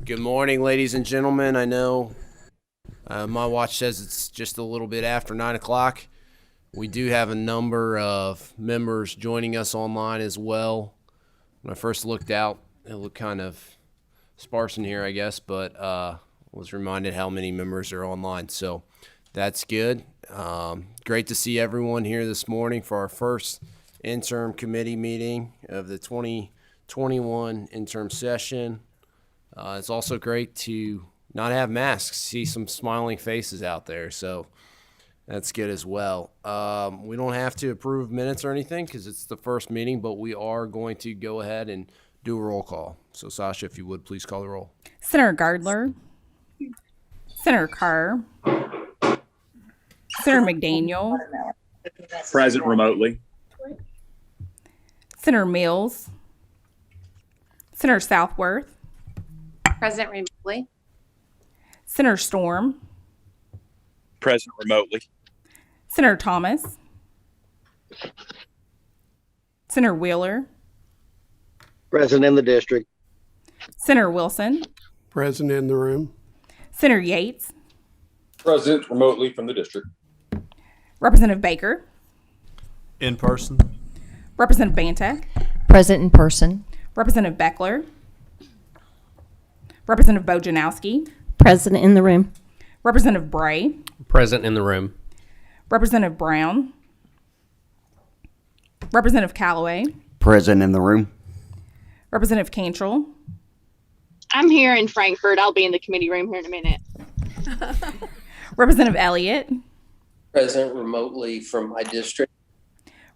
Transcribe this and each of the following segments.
Good morning, ladies and gentlemen. I know my watch says it's just a little bit after 9 o'clock. We do have a number of members joining us online as well. When I first looked out, it looked kind of sparse in here, I guess, but was reminded how many members are online. So that's good. Great to see everyone here this morning for our first interim committee meeting of the 2021 interim session. It's also great to not have masks, see some smiling faces out there, so that's good as well. We don't have to approve minutes or anything because it's the first meeting, but we are going to go ahead and do a roll call. So, Sasha, if you would, please call the roll. Senator Gardler, Senator Carr, Senator McDaniel, Present remotely. Senator Mills, Senator Southworth, Present remotely. Senator Storm, Present remotely. Senator Thomas, Senator Wheeler, Present in the district. Senator Wilson, Present in the room. Senator Yates, Present remotely from the district. Representative Baker, In person. Representative Bantek, Present in person. Representative Beckler, Representative Bojanowski, Present in the room. Representative Bray, Present in the room. Representative Brown, Representative Callaway, Present in the room. Representative Cantrell, I'm here in Frankfurt. I'll be in the committee room here in a minute. Representative Elliott, Present remotely from my district.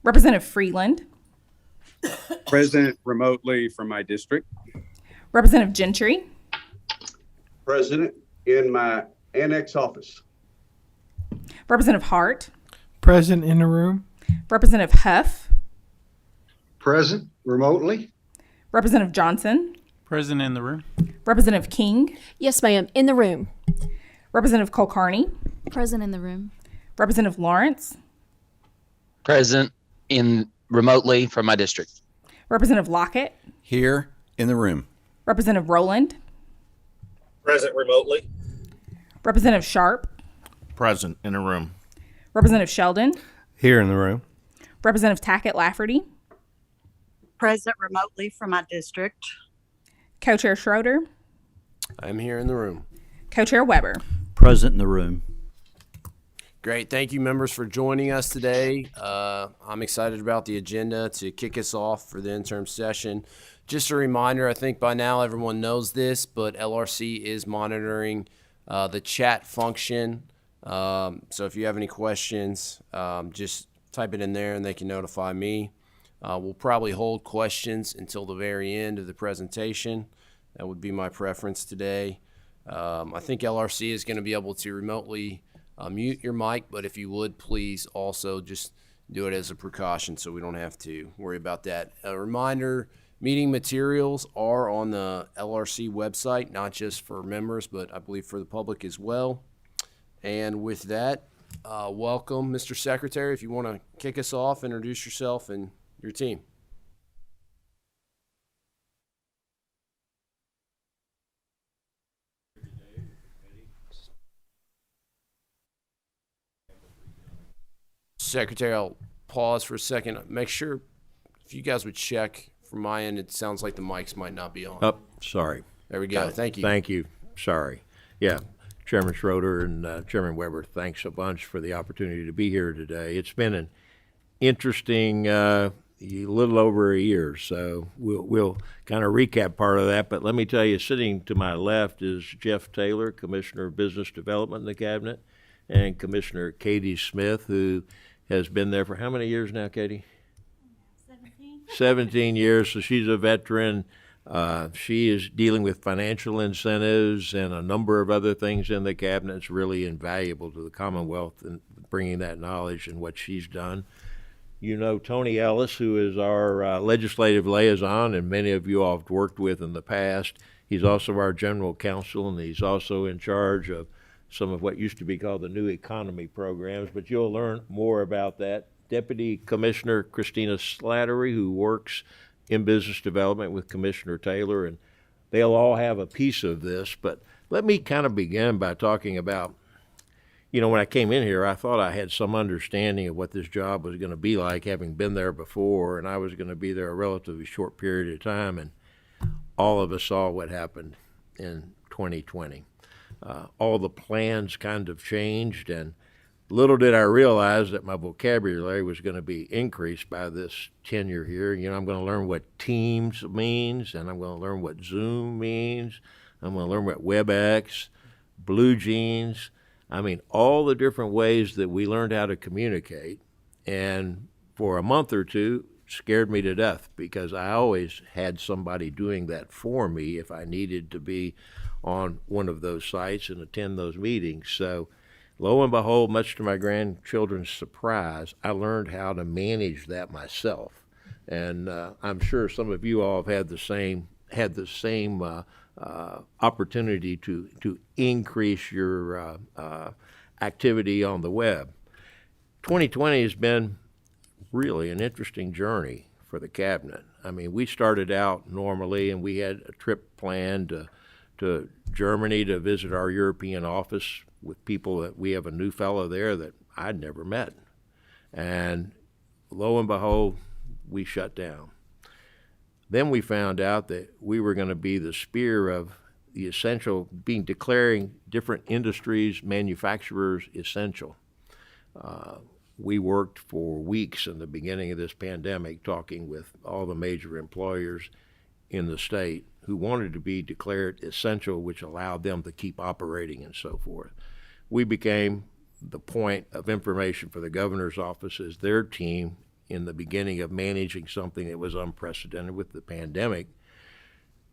Representative Freeland, Present remotely from my district. Representative Gentry, President in my annex office. Representative Hart, Present in the room. Representative Huff, Present remotely. Representative Johnson, Present in the room. Representative King, Yes, ma'am. In the room. Representative Kulkarni, Present in the room. Representative Lawrence, Present in remotely from my district. Representative Lockett, Here in the room. Representative Rowland, Present remotely. Representative Sharp, Present in the room. Representative Sheldon, Here in the room. Representative Tackett Lafferty, Present remotely from my district. Co-Chair Schroeder, I'm here in the room. Co-Chair Weber. Present in the room. Great. Thank you, members, for joining us today. I'm excited about the agenda to kick us off for the interim session. Just a reminder, I think by now everyone knows this, but LRC is monitoring the chat function. So if you have any questions, just type it in there and they can notify me. We'll probably hold questions until the very end of the presentation. That would be my preference today. I think LRC is going to be able to remotely mute your mic, but if you would, please also just do it as a precaution so we don't have to worry about that. A reminder, meeting materials are on the LRC website, not just for members, but I believe for the public as well. And with that, welcome, Mr. Secretary. If you want to kick us off, introduce yourself and your team. Secretary, I'll pause for a second. Make sure if you guys would check from my end, it sounds like the mics might not be on. Oh, sorry. There we go. Thank you. Thank you. Sorry. Yeah. Chairman Schroeder and Chairman Weber, thanks a bunch for the opportunity to be here today. It's been an interesting little over a year, so we'll kind of recap part of that. But let me tell you, sitting to my left is Jeff Taylor, Commissioner of Business Development in the Cabinet, and Commissioner Katie Smith, who has been there for how many years now, Katie? 17 years, so she's a veteran. She is dealing with financial incentives and a number of other things in the cabinet. It's really invaluable to the Commonwealth in bringing that knowledge and what she's done. You know Tony Ellis, who is our legislative liaison, and many of you all have worked with in the past. He's also our general counsel, and he's also in charge of some of what used to be called the New Economy programs, but you'll learn more about that. Deputy Commissioner Christina Slattery, who works in business development with Commissioner Taylor, and they'll all have a piece of this. But let me kind of begin by talking about, when I came in here, I thought I had some understanding of what this job was going to be like, having been there before, and I was going to be there a relatively short period of time, and all of us saw what happened in 2020. All the plans kind of changed, and little did I realize that my vocabulary was going to be increased by this tenure here. I'm going to learn what Teams means, and I'm going to learn what Zoom means. I'm going to learn what WebEx, Blue Jeans, all the different ways that we learned how to communicate. And for a month or two, scared me to death because I always had somebody doing that for me if I needed to be on one of those sites and attend those meetings. So lo and behold, much to my grandchildren's surprise, I learned how to manage that myself. And I'm sure some of you all have had the same opportunity to increase your activity on the web. 2020 has been really an interesting journey for the cabinet. We started out normally, and we had a trip planned to Germany to visit our European office with people that we have a new fellow there that I'd never met. And lo and behold, we shut down. Then we found out that we were going to be the spear of the essential, declaring different industries, manufacturers essential. We worked for weeks in the beginning of this pandemic talking with all the major employers in the state who wanted to be declared essential, which allowed them to keep operating and so forth. We became the point of information for the governor's office as their team in the beginning of managing something that was unprecedented with the pandemic.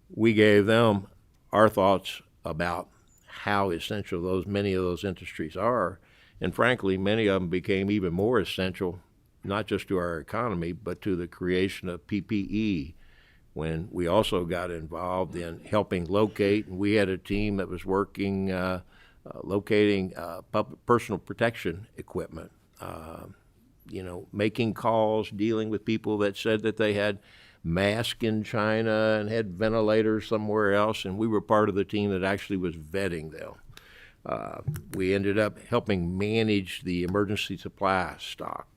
We gave them our thoughts about how essential many of those industries are. And frankly, many of them became even more essential, not just to our economy, but to the creation of PPE, when we also got involved in helping locate, and we had a team that was working locating personal protection equipment, making calls, dealing with people that said that they had masks in China and had ventilators somewhere else, and we were part of the team that actually was vetting them. We ended up helping manage the emergency supply stock.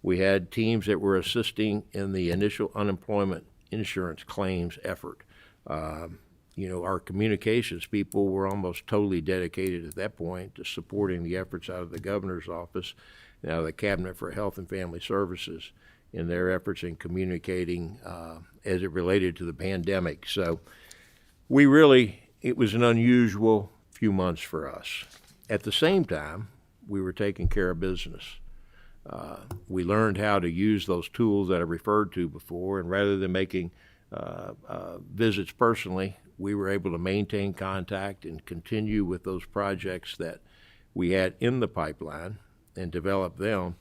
We had teams that were assisting in the initial unemployment insurance claims effort. Our communications people were almost totally dedicated at that point to supporting the efforts out of the governor's office, now the Cabinet for Health and Family Services, in their efforts in communicating as it related to the pandemic. So it was an unusual few months for us. At the same time, we were taking care of business. We learned how to use those tools that I referred to before, and rather than making visits personally, we were able to maintain contact and continue with those projects that we had in the pipeline and develop them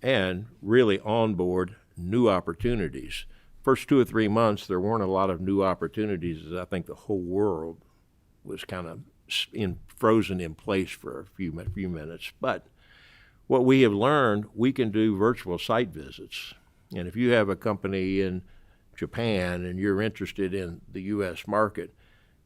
and really onboard new opportunities. First 2 or 3 months, there weren't a lot of new opportunities, as I think the whole world was kind of frozen in place for a few minutes. But what we have learned, we can do virtual site visits. And if you have a company in Japan and you're interested in the U.S. market,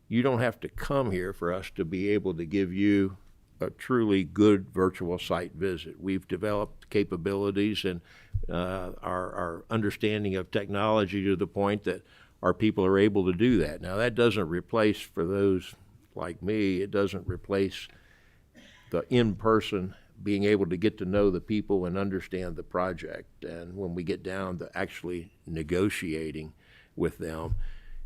you don't have to come here for us to be able to give you a truly good virtual site visit. We've developed capabilities and our understanding of technology to the point that our people are able to do that. Now, that doesn't replace, for those like me, it doesn't replace the in-person being able to get to know the people and understand the project. And when we get down to actually negotiating with them,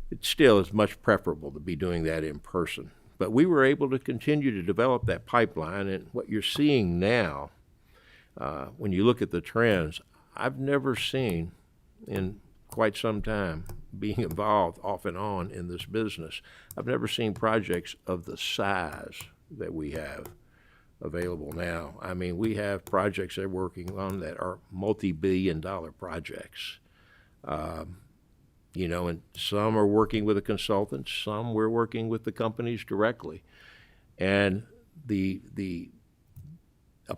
it still is much preferable to be doing that in person. But we were able to continue to develop that pipeline, and what you're seeing now, when you look at the trends, I've never seen in quite some time being involved off and on in this business. I've never seen projects of the size that we have available now. I mean, we have projects they're working on that are multi-billion-dollar projects. And some are working with a consultant, some we're working with the companies directly. And a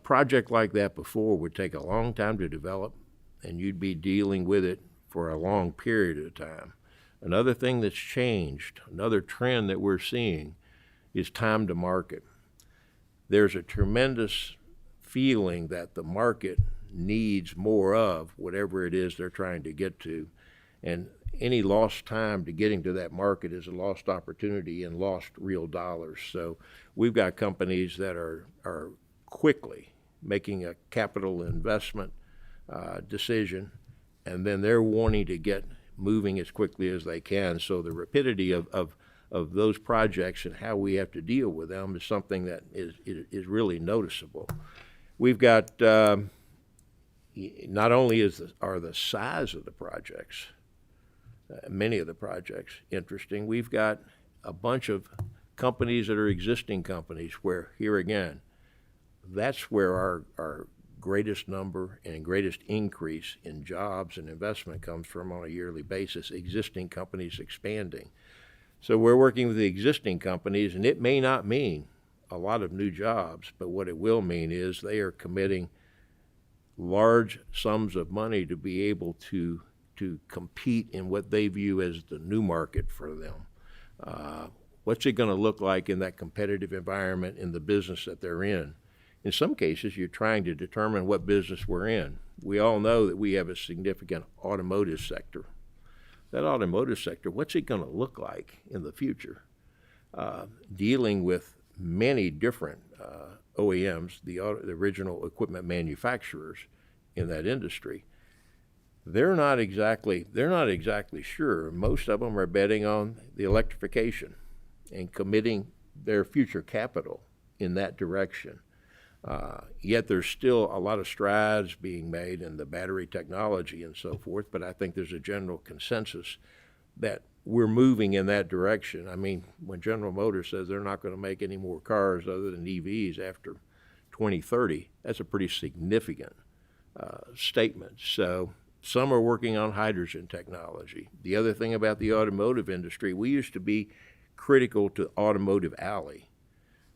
project like that before would take a long time to develop, and you'd be dealing with it for a long period of time. Another thing that's changed, another trend that we're seeing, is time to market. There's a tremendous feeling that the market needs more of whatever it is they're trying to get to. And any lost time to getting to that market is a lost opportunity and lost real dollars. So we've got companies that are quickly making a capital investment decision, and then they're wanting to get moving as quickly as they can. So the rapidity of those projects and how we have to deal with them is something that is really noticeable. We've got not only are the size of the projects, many of the projects, interesting, we've got a bunch of companies that are existing companies where, here again, that's where our greatest number and greatest increase in jobs and investment comes from on a yearly basis, existing companies expanding. So we're working with the existing companies, and it may not mean a lot of new jobs, but what it will mean is they are committing large sums of money to be able to compete in what they view as the new market for them. What's it going to look like in that competitive environment in the business that they're in? In some cases, you're trying to determine what business we're in. We all know that we have a significant automotive sector. That automotive sector, what's it going to look like in the future? Dealing with many different OEMs, the original equipment manufacturers in that industry, they're not exactly sure. Most of them are betting on the electrification and committing their future capital in that direction. Yet there's still a lot of strides being made in the battery technology and so forth, but I think there's a general consensus that we're moving in that direction. I mean, when General Motors says they're not going to make any more cars other than EVs after 2030, that's a pretty significant statement. So some are working on hydrogen technology. The other thing about the automotive industry, we used to be critical to Automotive Alley.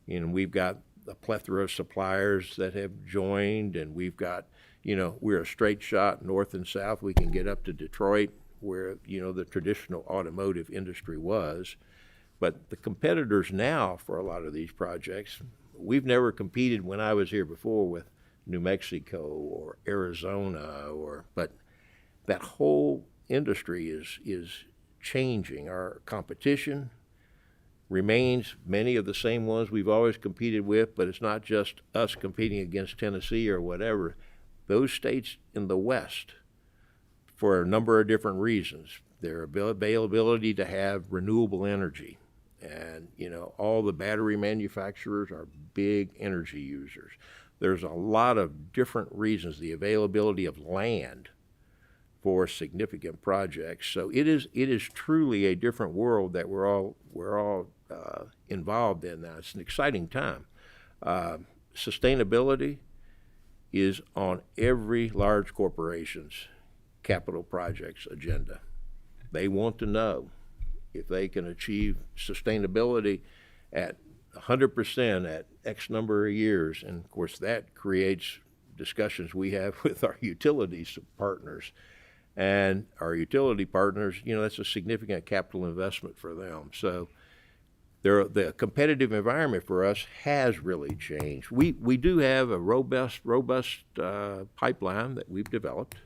And we've got a plethora of suppliers that have joined, and we've got, we're a straight shot north and south. We can get up to Detroit where, the traditional automotive industry was. But the competitors now for a lot of these projects, we've never competed when I was here before with New Mexico or Arizona, but that whole industry is changing. Our competition remains many of the same ones we've always competed with, but it's not just us competing against Tennessee or whatever. Those states in the West, for a number of different reasons, their availability to have renewable energy, and all the battery manufacturers are big energy users. There's a lot of different reasons, the availability of land for significant projects. So it is truly a different world that we're all involved in now. It's an exciting time. Sustainability is on every large corporation's capital projects agenda. They want to know if they can achieve sustainability at 100% at X number of years. And of course that creates discussions we have with our utilities partners. And our utility partners, that's a significant capital investment for them. So the competitive environment for us has really changed. We do have a robust pipeline that we've developed.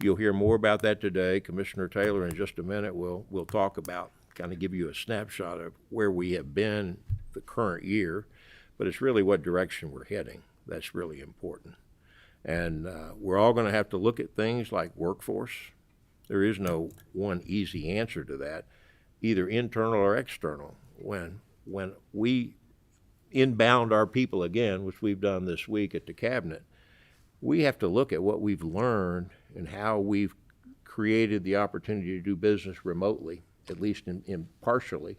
You'll hear more about that today. Commissioner Taylor, in just a minute, will talk about, kind of give you a snapshot of where we have been the current year, but it's really what direction we're heading. That's really important. And we're all going to have to look at things like workforce. There is no one easy answer to that, either internal or external. When we inbound our people again, which we've done this week at the cabinet, we have to look at what we've learned and how we've created the opportunity to do business remotely, at least in partially.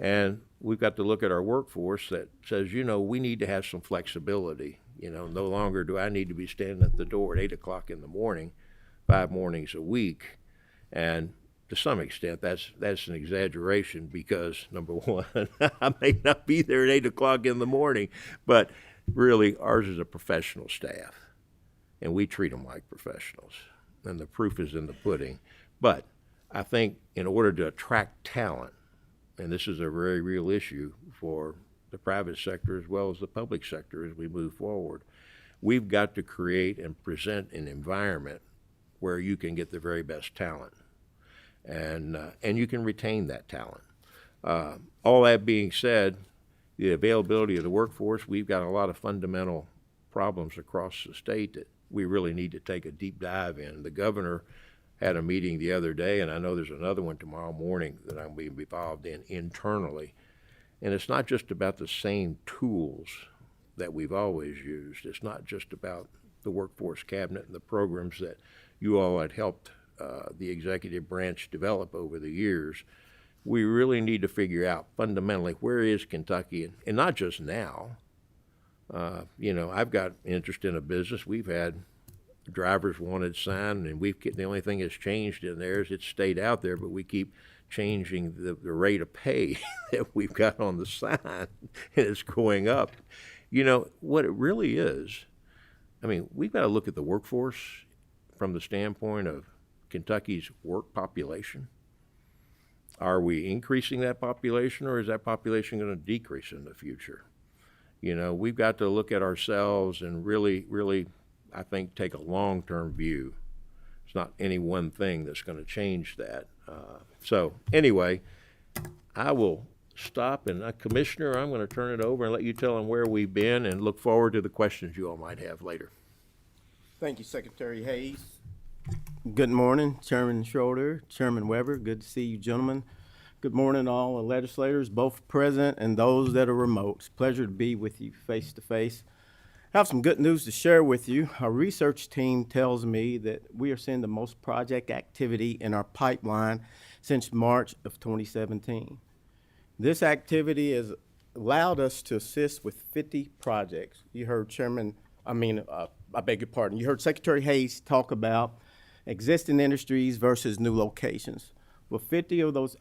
And we've got to look at our workforce that says, we need to have some flexibility. No longer do I need to be standing at the door at 8 o'clock in the morning, 5 mornings a week. And to some extent, that's an exaggeration because, number one, I may not be there at 8 o'clock in the morning, but really ours is a professional staff, and we treat them like professionals. And the proof is in the pudding. But I think in order to attract talent, and this is a very real issue for the private sector as well as the public sector as we move forward, we've got to create and present an environment where you can get the very best talent, and you can retain that talent. All that being said, the availability of the workforce, we've got a lot of fundamental problems across the state that we really need to take a deep dive in. The governor had a meeting the other day, and I know there's another one tomorrow morning that I'm being involved in internally. And it's not just about the same tools that we've always used. It's not just about the workforce cabinet and the programs that you all had helped the executive branch develop over the years. We really need to figure out fundamentally where is Kentucky, and not just now. I've got interest in a business. We've had drivers wanted sign, and the only thing that's changed in there is it's stayed out there, but we keep changing the rate of pay that we've got on the sign, and it's going up. What it really is, we've got to look at the workforce from the standpoint of Kentucky's work population. Are we increasing that population, or is that population going to decrease in the future? We've got to look at ourselves and really, really, I think, take a long-term view. It's not any one thing that's going to change that. So anyway, I will stop, and Commissioner, I'm going to turn it over and let you tell them where we've been, and look forward to the questions you all might have later. Thank you, Secretary Hayes. Good morning, Chairman Schroeder, Chairman Weber. Good to see you, gentlemen. Good morning, all the legislators, both present and those that are remote. It's a pleasure to be with you face to face. I have some good news to share with you. Our research team tells me that we are seeing the most project activity in our pipeline since March of 2017. This activity has allowed us to assist with 50 projects. You heard I beg your pardon. You heard Secretary Hayes talk about existing industries versus new locations. Well,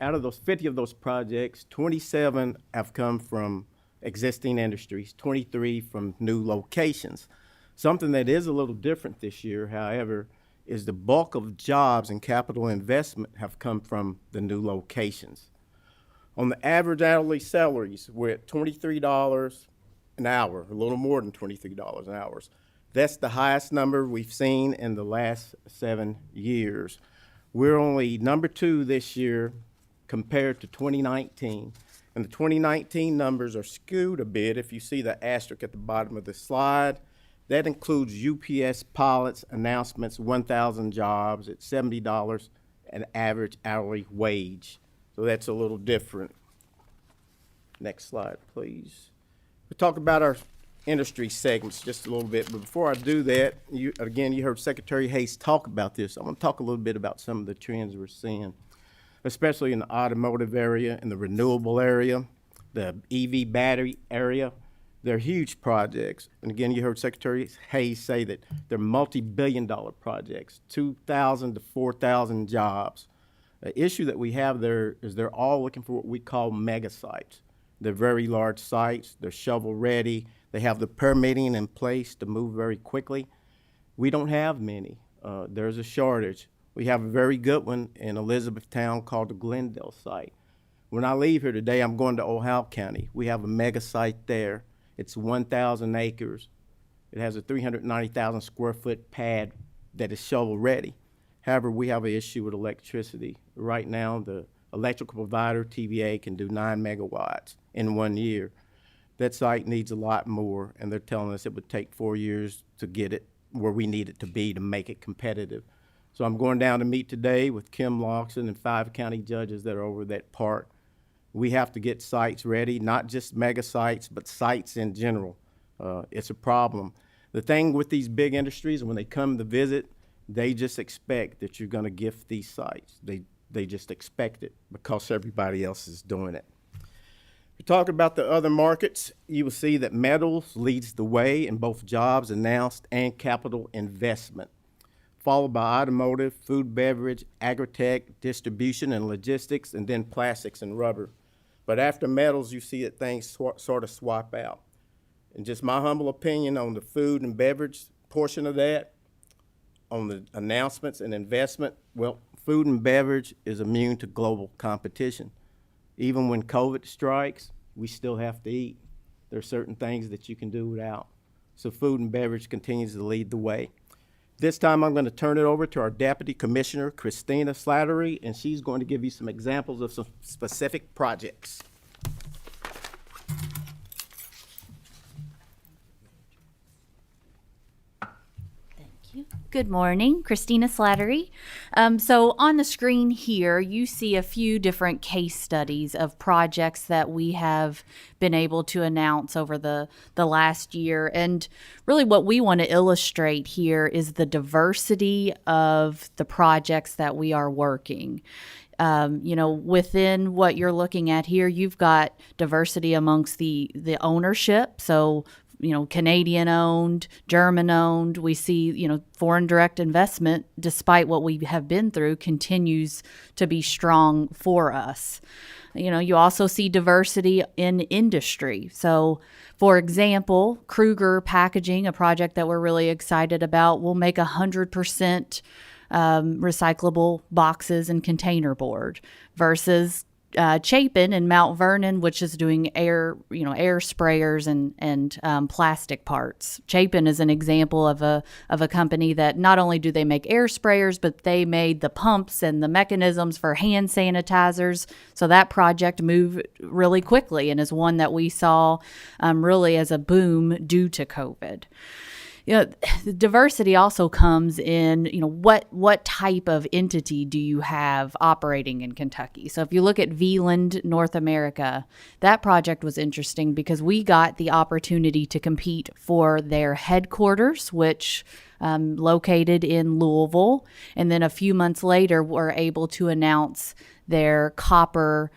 out of those 50 of those projects, 27 have come from existing industries, 23 from new locations. Something that is a little different this year, however, is the bulk of jobs and capital investment have come from the new locations. On the average hourly salaries, we're at $23 an hour, a little more than $23 an hour. That's the highest number we've seen in the last 7 years. We're only number 2 this year compared to 2019. And the 2019 numbers are skewed a bit. If you see the asterisk at the bottom of the slide, that includes UPS pilots announcements, 1,000 jobs at $70 an average hourly wage. So that's a little different. Next slide, please. We'll talk about our industry segments just a little bit, but before I do that, you heard Secretary Hayes talk about this. I want to talk a little bit about some of the trends we're seeing, especially in the automotive area, in the renewable area, the EV battery area. They're huge projects. And again, you heard Secretary Hayes say that they're multi-billion-dollar projects, 2,000 to 4,000 jobs. The issue that we have there is they're all looking for what we call mega sites. They're very large sites. They're shovel-ready. They have the permitting in place to move very quickly. We don't have many. There's a shortage. We have a very good one in Elizabethtown called the Glendale site. When I leave here today, I'm going to Ohio County. We have a mega site there. It's 1,000 acres. It has a 390,000 square foot pad that is shovel-ready. However, we have an issue with electricity. Right now, the electrical provider, TVA, can do 9 megawatts in 1 year. That site needs a lot more, and they're telling us it would take 4 years to get it where we need it to be to make it competitive. So I'm going down to meet today with Kim Loxon and 5 county judges that are over that part. We have to get sites ready, not just mega sites, but sites in general. It's a problem. The thing with these big industries, when they come to visit, they just expect that you're going to gift these sites. They just expect it because everybody else is doing it. If you talk about the other markets, you will see that metals leads the way in both jobs announced and capital investment, followed by automotive, food, beverage, agritech, distribution, and logistics, and then plastics and rubber. But after metals, you see that things sort of swap out. And just my humble opinion on the food and beverage portion of that, on the announcements and investment, well, Food and beverage is immune to global competition. Even when COVID strikes, we still have to eat. There are certain things that you can do without. So food and beverage continues to lead the way. This time I'm going to turn it over to our Deputy Commissioner, Christina Slattery, and she's going to give you some examples of some specific projects. Good morning, Christina Slattery. So on the screen here, you see a few different case studies of projects that we have been able to announce over the last year. And really what we want to illustrate here is the diversity of the projects that we are working. Within what you're looking at here, you've got diversity amongst the ownership. So Canadian owned, German owned. We see, foreign direct investment, despite what we have been through, continues to be strong for us. You also see diversity in industry. So, for example, Kruger Packaging, a project that we're really excited about, will make 100% recyclable boxes and container board versus Chapin in Mount Vernon, which is doing air sprayers and plastic parts. Chapin is an example of a company that not only do they make air sprayers, but they made the pumps and the mechanisms for hand sanitizers. So that project moved really quickly and is one that we saw really as a boom due to COVID. The diversity also comes in, what type of entity do you have operating in Kentucky? So if you look at Veland, North America, that project was interesting because we got the opportunity to compete for their headquarters, which located in Louisville. And then a few months later, we're able to announce their copper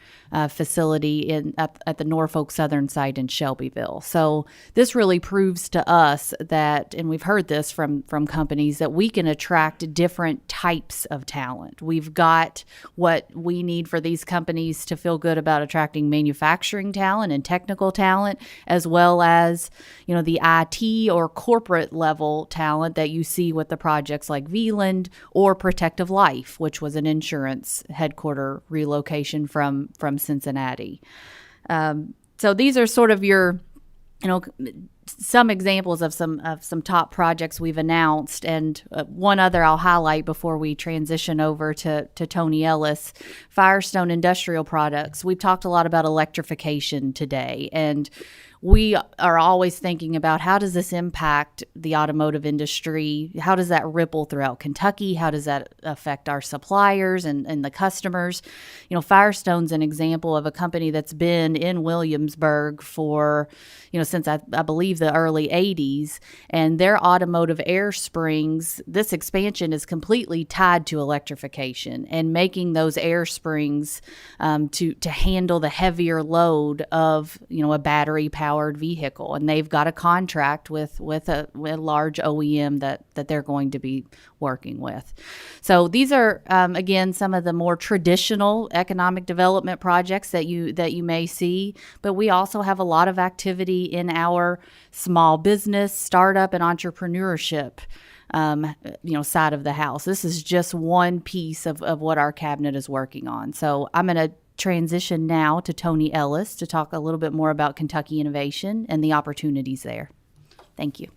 facility at the Norfolk Southern site in Shelbyville. So this really proves to us that, and we've heard this from companies, that we can attract different types of talent. We've got what we need for these companies to feel good about attracting manufacturing talent and technical talent, as well as, the IT or corporate level talent that you see with the projects like Veland or Protective Life, which was an insurance headquarter relocation from Cincinnati. So these are sort of your, some examples of some top projects we've announced. And one other I'll highlight before we transition over to Tony Ellis, Firestone Industrial Products. We've talked a lot about electrification today, and we are always thinking about how does this impact the automotive industry? How does that ripple throughout Kentucky? How does that affect our suppliers and the customers? Firestone's an example of a company that's been in Williamsburg for, since I believe the early 80s. And their automotive air springs, this expansion is completely tied to electrification and making those air springs to handle the heavier load of, a battery-powered vehicle. And they've got a contract with a large OEM that they're going to be working with. So these are, again, some of the more traditional economic development projects that you may see, but we also have a lot of activity in our small business, startup, and entrepreneurship side of the house. This is just one piece of what our cabinet is working on. So I'm going to transition now to Tony Ellis to talk a little bit more about Kentucky innovation and the opportunities there. Thank you.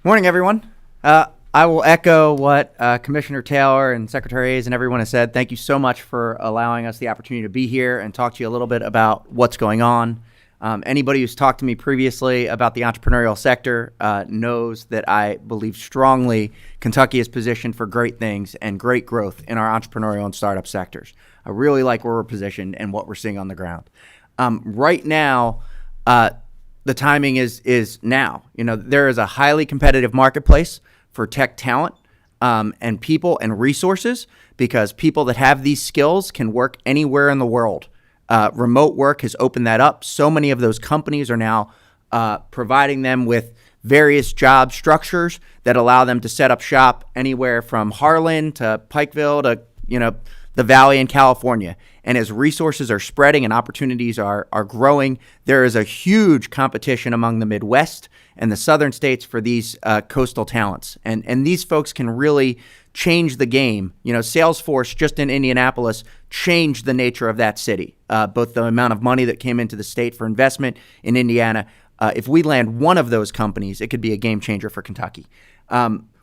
Morning, everyone. I will echo what Commissioner Taylor and Secretary Hayes and everyone has said. Thank you so much for allowing us the opportunity to be here and talk to you a little bit about what's going on. Anybody who's talked to me previously about the entrepreneurial sector knows that I believe strongly Kentucky is positioned for great things and great growth in our entrepreneurial and startup sectors. I really like where we're positioned and what we're seeing on the ground. Right now, the timing is now. There is a highly competitive marketplace for tech talent and people and resources, because people that have these skills can work anywhere in the world. Remote work has opened that up. So many of those companies are now providing them with various job structures that allow them to set up shop anywhere from Harlan to Pikeville to, the Valley, and California. And as resources are spreading and opportunities are growing, there is a huge competition among the Midwest and the southern states for these coastal talents. And these folks can really change the game. You know, Salesforce just in Indianapolis changed the nature of that city, both the amount of money that came into the state for investment in Indiana. If we land one of those companies, it could be a game changer for Kentucky.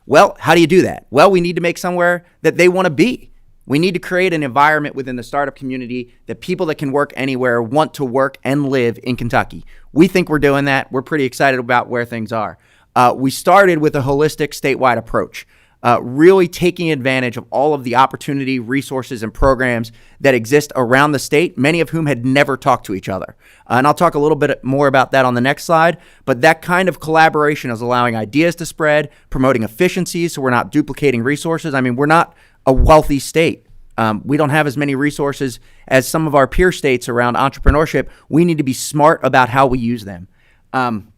Well, how do you do that? Well, we need to make somewhere that they want to be. We need to create an environment within the startup community that people that can work anywhere want to work and live in Kentucky. We think we're doing that. We're pretty excited about where things are. We started with a holistic statewide approach, really taking advantage of all of the opportunity, resources, and programs that exist around the state, many of whom had never talked to each other. And I'll talk a little bit more about that on the next slide, but that kind of collaboration is allowing ideas to spread, promoting efficiencies so we're not duplicating resources. I mean, we're not a wealthy state. We don't have as many resources as some of our peer states around entrepreneurship. We need to be smart about how we use them. And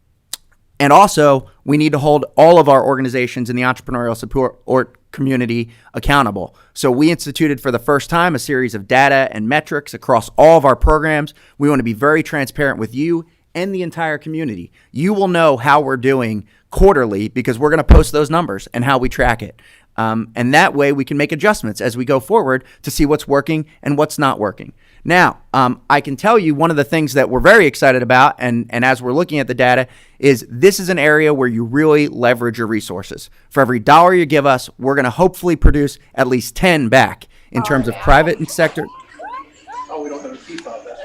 also, we need to hold all of our organizations in the entrepreneurial support or community accountable. So we instituted for the first time a series of data and metrics across all of our programs. We want to be very transparent with you and the entire community. You will know how we're doing quarterly because we're going to post those numbers and how we track it. And that way we can make adjustments as we go forward to see what's working and what's not working. Now, I can tell you one of the things that we're very excited about, and as we're looking at the data, is this is an area where you really leverage your resources. For every dollar you give us, we're going to hopefully produce at least 10 back in terms of private and sector. Oh, we don't have a piece of that.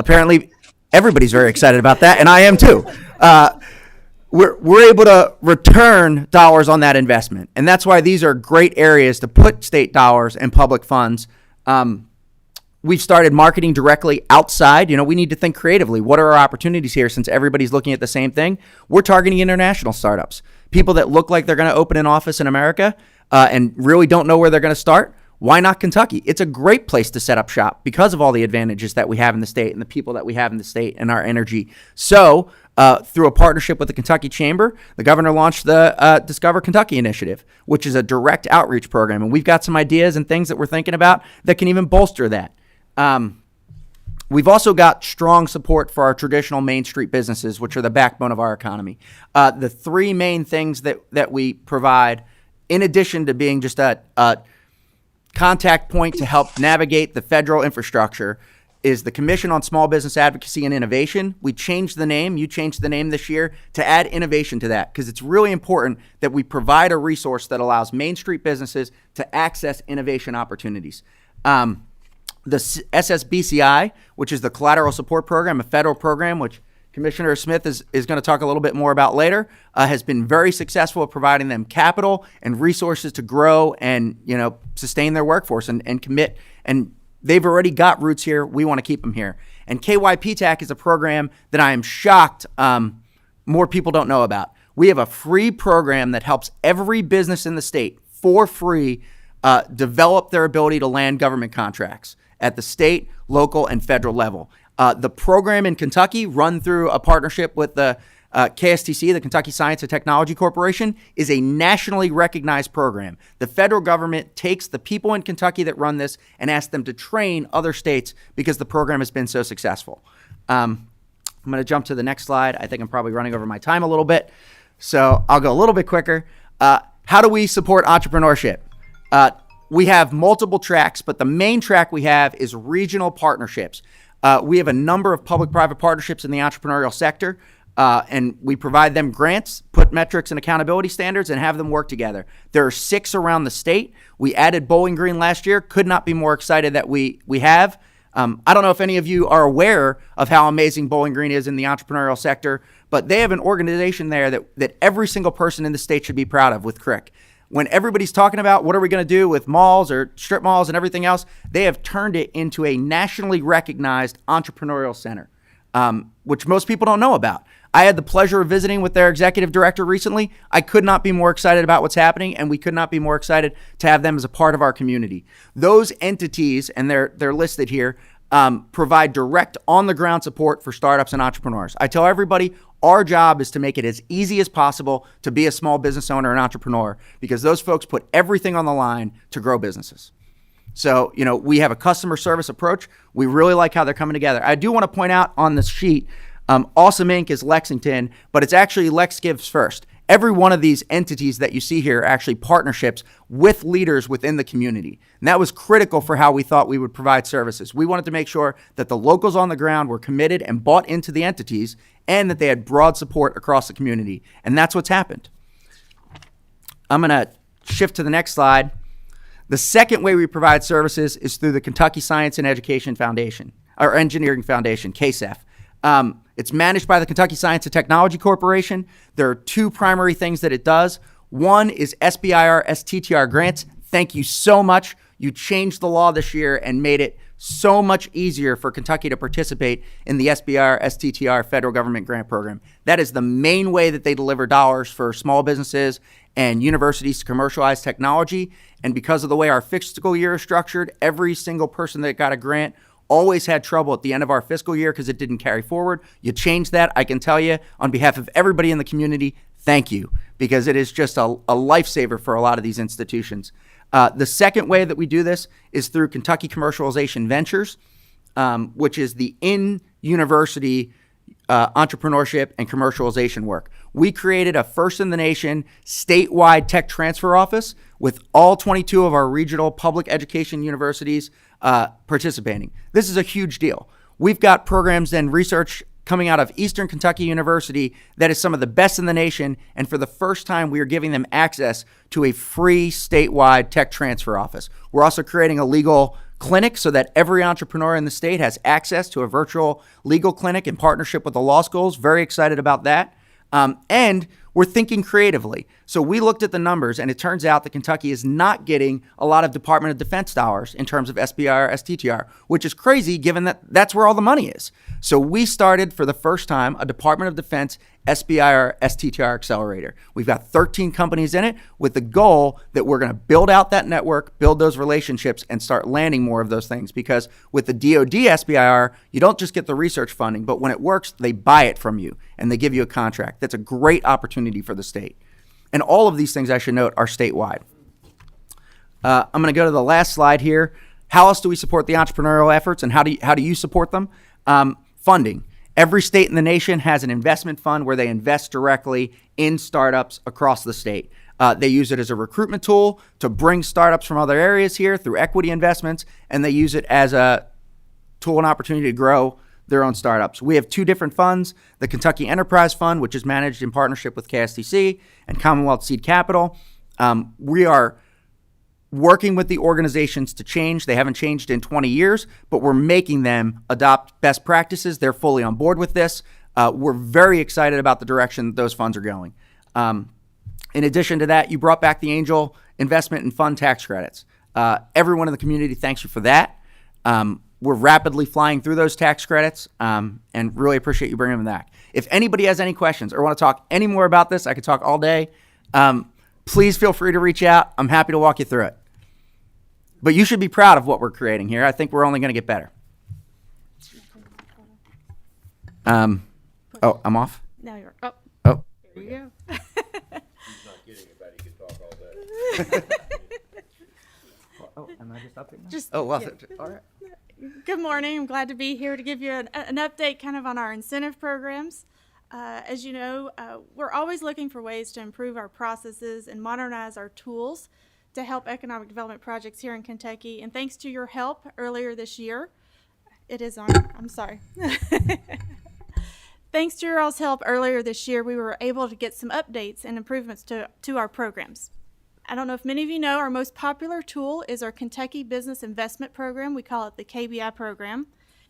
Apparently, everybody's very excited about that, and I am too. We're able to return dollars on that investment. And that's why these are great areas to put state dollars and public funds. We've started marketing directly outside. You know, we need to think creatively. What are our opportunities here since everybody's looking at the same thing? We're targeting international startups, people that look like they're going to open an office in America and really don't know where they're going to start. Why not Kentucky? It's a great place to set up shop because of all the advantages that we have in the state and the people that we have in the state and our energy. So through a partnership with the Kentucky Chamber, the governor launched the Discover Kentucky initiative, which is a direct outreach program. And we've got some ideas and things that we're thinking about that can even bolster that. We've also got strong support for our traditional Main Street businesses, which are the backbone of our economy. The three main things that we provide, in addition to being just a contact point to help navigate the federal infrastructure, is the Commission on Small Business Advocacy and Innovation. We changed the name. You changed the name this year to add innovation to that because it's really important that we provide a resource that allows Main Street businesses to access innovation opportunities. The SSBCI, which is the Collateral Support Program, a federal program, which Commissioner Smith is going to talk a little bit more about later, has been very successful at providing them capital and resources to grow and, you know, sustain their workforce and commit. And they've already got roots here. We want to keep them here. And KYPTAC is a program that I am shocked more people don't know about. We have a free program that helps every business in the state for free develop their ability to land government contracts at the state, local, and federal level. The program in Kentucky, run through a partnership with the KSTC, the Kentucky Science and Technology Corporation, is a nationally recognized program. The federal government takes the people in Kentucky that run this and asks them to train other states because the program has been so successful. I'm going to jump to the next slide. I think I'm probably running over my time a little bit, so I'll go a little bit quicker. How do we support entrepreneurship? We have multiple tracks, but the main track we have is regional partnerships. We have a number of public-private partnerships in the entrepreneurial sector, and we provide them grants, put metrics and accountability standards, and have them work together. There are 6 around the state. We added Bowling Green last year. Could not be more excited that we have. I don't know if any of you are aware of how amazing Bowling Green is in the entrepreneurial sector, but they have an organization there that every single person in the state should be proud of with CRIC. When everybody's talking about what are we going to do with malls or strip malls and everything else, they have turned it into a nationally recognized entrepreneurial center, which most people don't know about. I had the pleasure of visiting with their executive director recently. I could not be more excited about what's happening, and we could not be more excited to have them as a part of our community. Those entities, and they're listed here, provide direct on-the-ground support for startups and entrepreneurs. I tell everybody, our job is to make it as easy as possible to be a small business owner and entrepreneur because those folks put everything on the line to grow businesses. So, we have a customer service approach. We really like how they're coming together. I do want to point out on the sheet, Awesome Inc. is Lexington, but it's actually Lex Gives First. Every one of these entities that you see here are actually partnerships with leaders within the community. And that was critical for how we thought we would provide services. We wanted to make sure that the locals on the ground were committed and bought into the entities and that they had broad support across the community. And that's what's happened. I'm going to shift to the next slide. The second way we provide services is through the Kentucky Science and Education Foundation, or Engineering Foundation, KSEF. It's managed by the Kentucky Science and Technology Corporation. There are two primary things that it does. One is SBIR STTR grants. Thank you so much. You changed the law this year and made it so much easier for Kentucky to participate in the SBIR STTR federal government grant program. That is the main way that they deliver dollars for small businesses and universities to commercialize technology. And because of the way our fiscal year is structured, every single person that got a grant always had trouble at the end of our fiscal year because it didn't carry forward. You changed that. I can tell you on behalf of everybody in the community, thank you, because it is just a lifesaver for a lot of these institutions. The second way that we do this is through Kentucky Commercialization Ventures, which is the in-university entrepreneurship and commercialization work. We created a first-in-the-nation statewide tech transfer office with all 22 of our regional public education universities participating. This is a huge deal. We've got programs and research coming out of Eastern Kentucky University that is some of the best in the nation, and for the first time, we are giving them access to a free statewide tech transfer office. We're also creating a legal clinic so that every entrepreneur in the state has access to a virtual legal clinic in partnership with the law schools. Very excited about that. And we're thinking creatively. So we looked at the numbers, and it turns out that Kentucky is not getting a lot of Department of Defense dollars in terms of SBIR, STTR, which is crazy given that that's where all the money is. So we started for the first time a Department of Defense SBIR, STTR accelerator. We've got 13 companies in it with the goal that we're going to build out that network, build those relationships, and start landing more of those things. Because with the DoD SBIR, you don't just get the research funding, but when it works, they buy it from you and they give you a contract. That's a great opportunity for the state. And all of these things, I should note, are statewide. I'm going to go to the last slide here. How else do we support the entrepreneurial efforts, and how do you support them? Funding. Every state in the nation has an investment fund where they invest directly in startups across the state. They use it as a recruitment tool to bring startups from other areas here through equity investments, and they use it as a tool and opportunity to grow their own startups. We have two different funds, the Kentucky Enterprise Fund, which is managed in partnership with KSTC, and Commonwealth Seed Capital. We are working with the organizations to change. They haven't changed in 20 years, but we're making them adopt best practices. They're fully on board with this. We're very excited about the direction that those funds are going. In addition to that, you brought back the angel investment and fund tax credits. Everyone in the community thanks you for that. We're rapidly flying through those tax credits and really appreciate you bringing them back. If anybody has any questions or want to talk any more about this, I could talk all day. Please feel free to reach out. I'm happy to walk you through it. But you should be proud of what we're creating here. I think we're only going to get better. Oh, I'm off? Now you're up. Oh. Here we go. He's not kidding about he could talk all day. Oh, am I just up here now? Just, oh, well, yeah. all right. Good morning. I'm glad to be here to give you an update kind of on our incentive programs. As you know, we're always looking for ways to improve our processes and modernize our tools to help economic development projects here in Kentucky. And thanks to your help earlier this year, it is on, I'm sorry. Thanks to your all's help earlier this year, we were able to get some updates and improvements to our programs. I don't know if many of you know, our most popular tool is our Kentucky Business Investment Program. We call it the KBI program.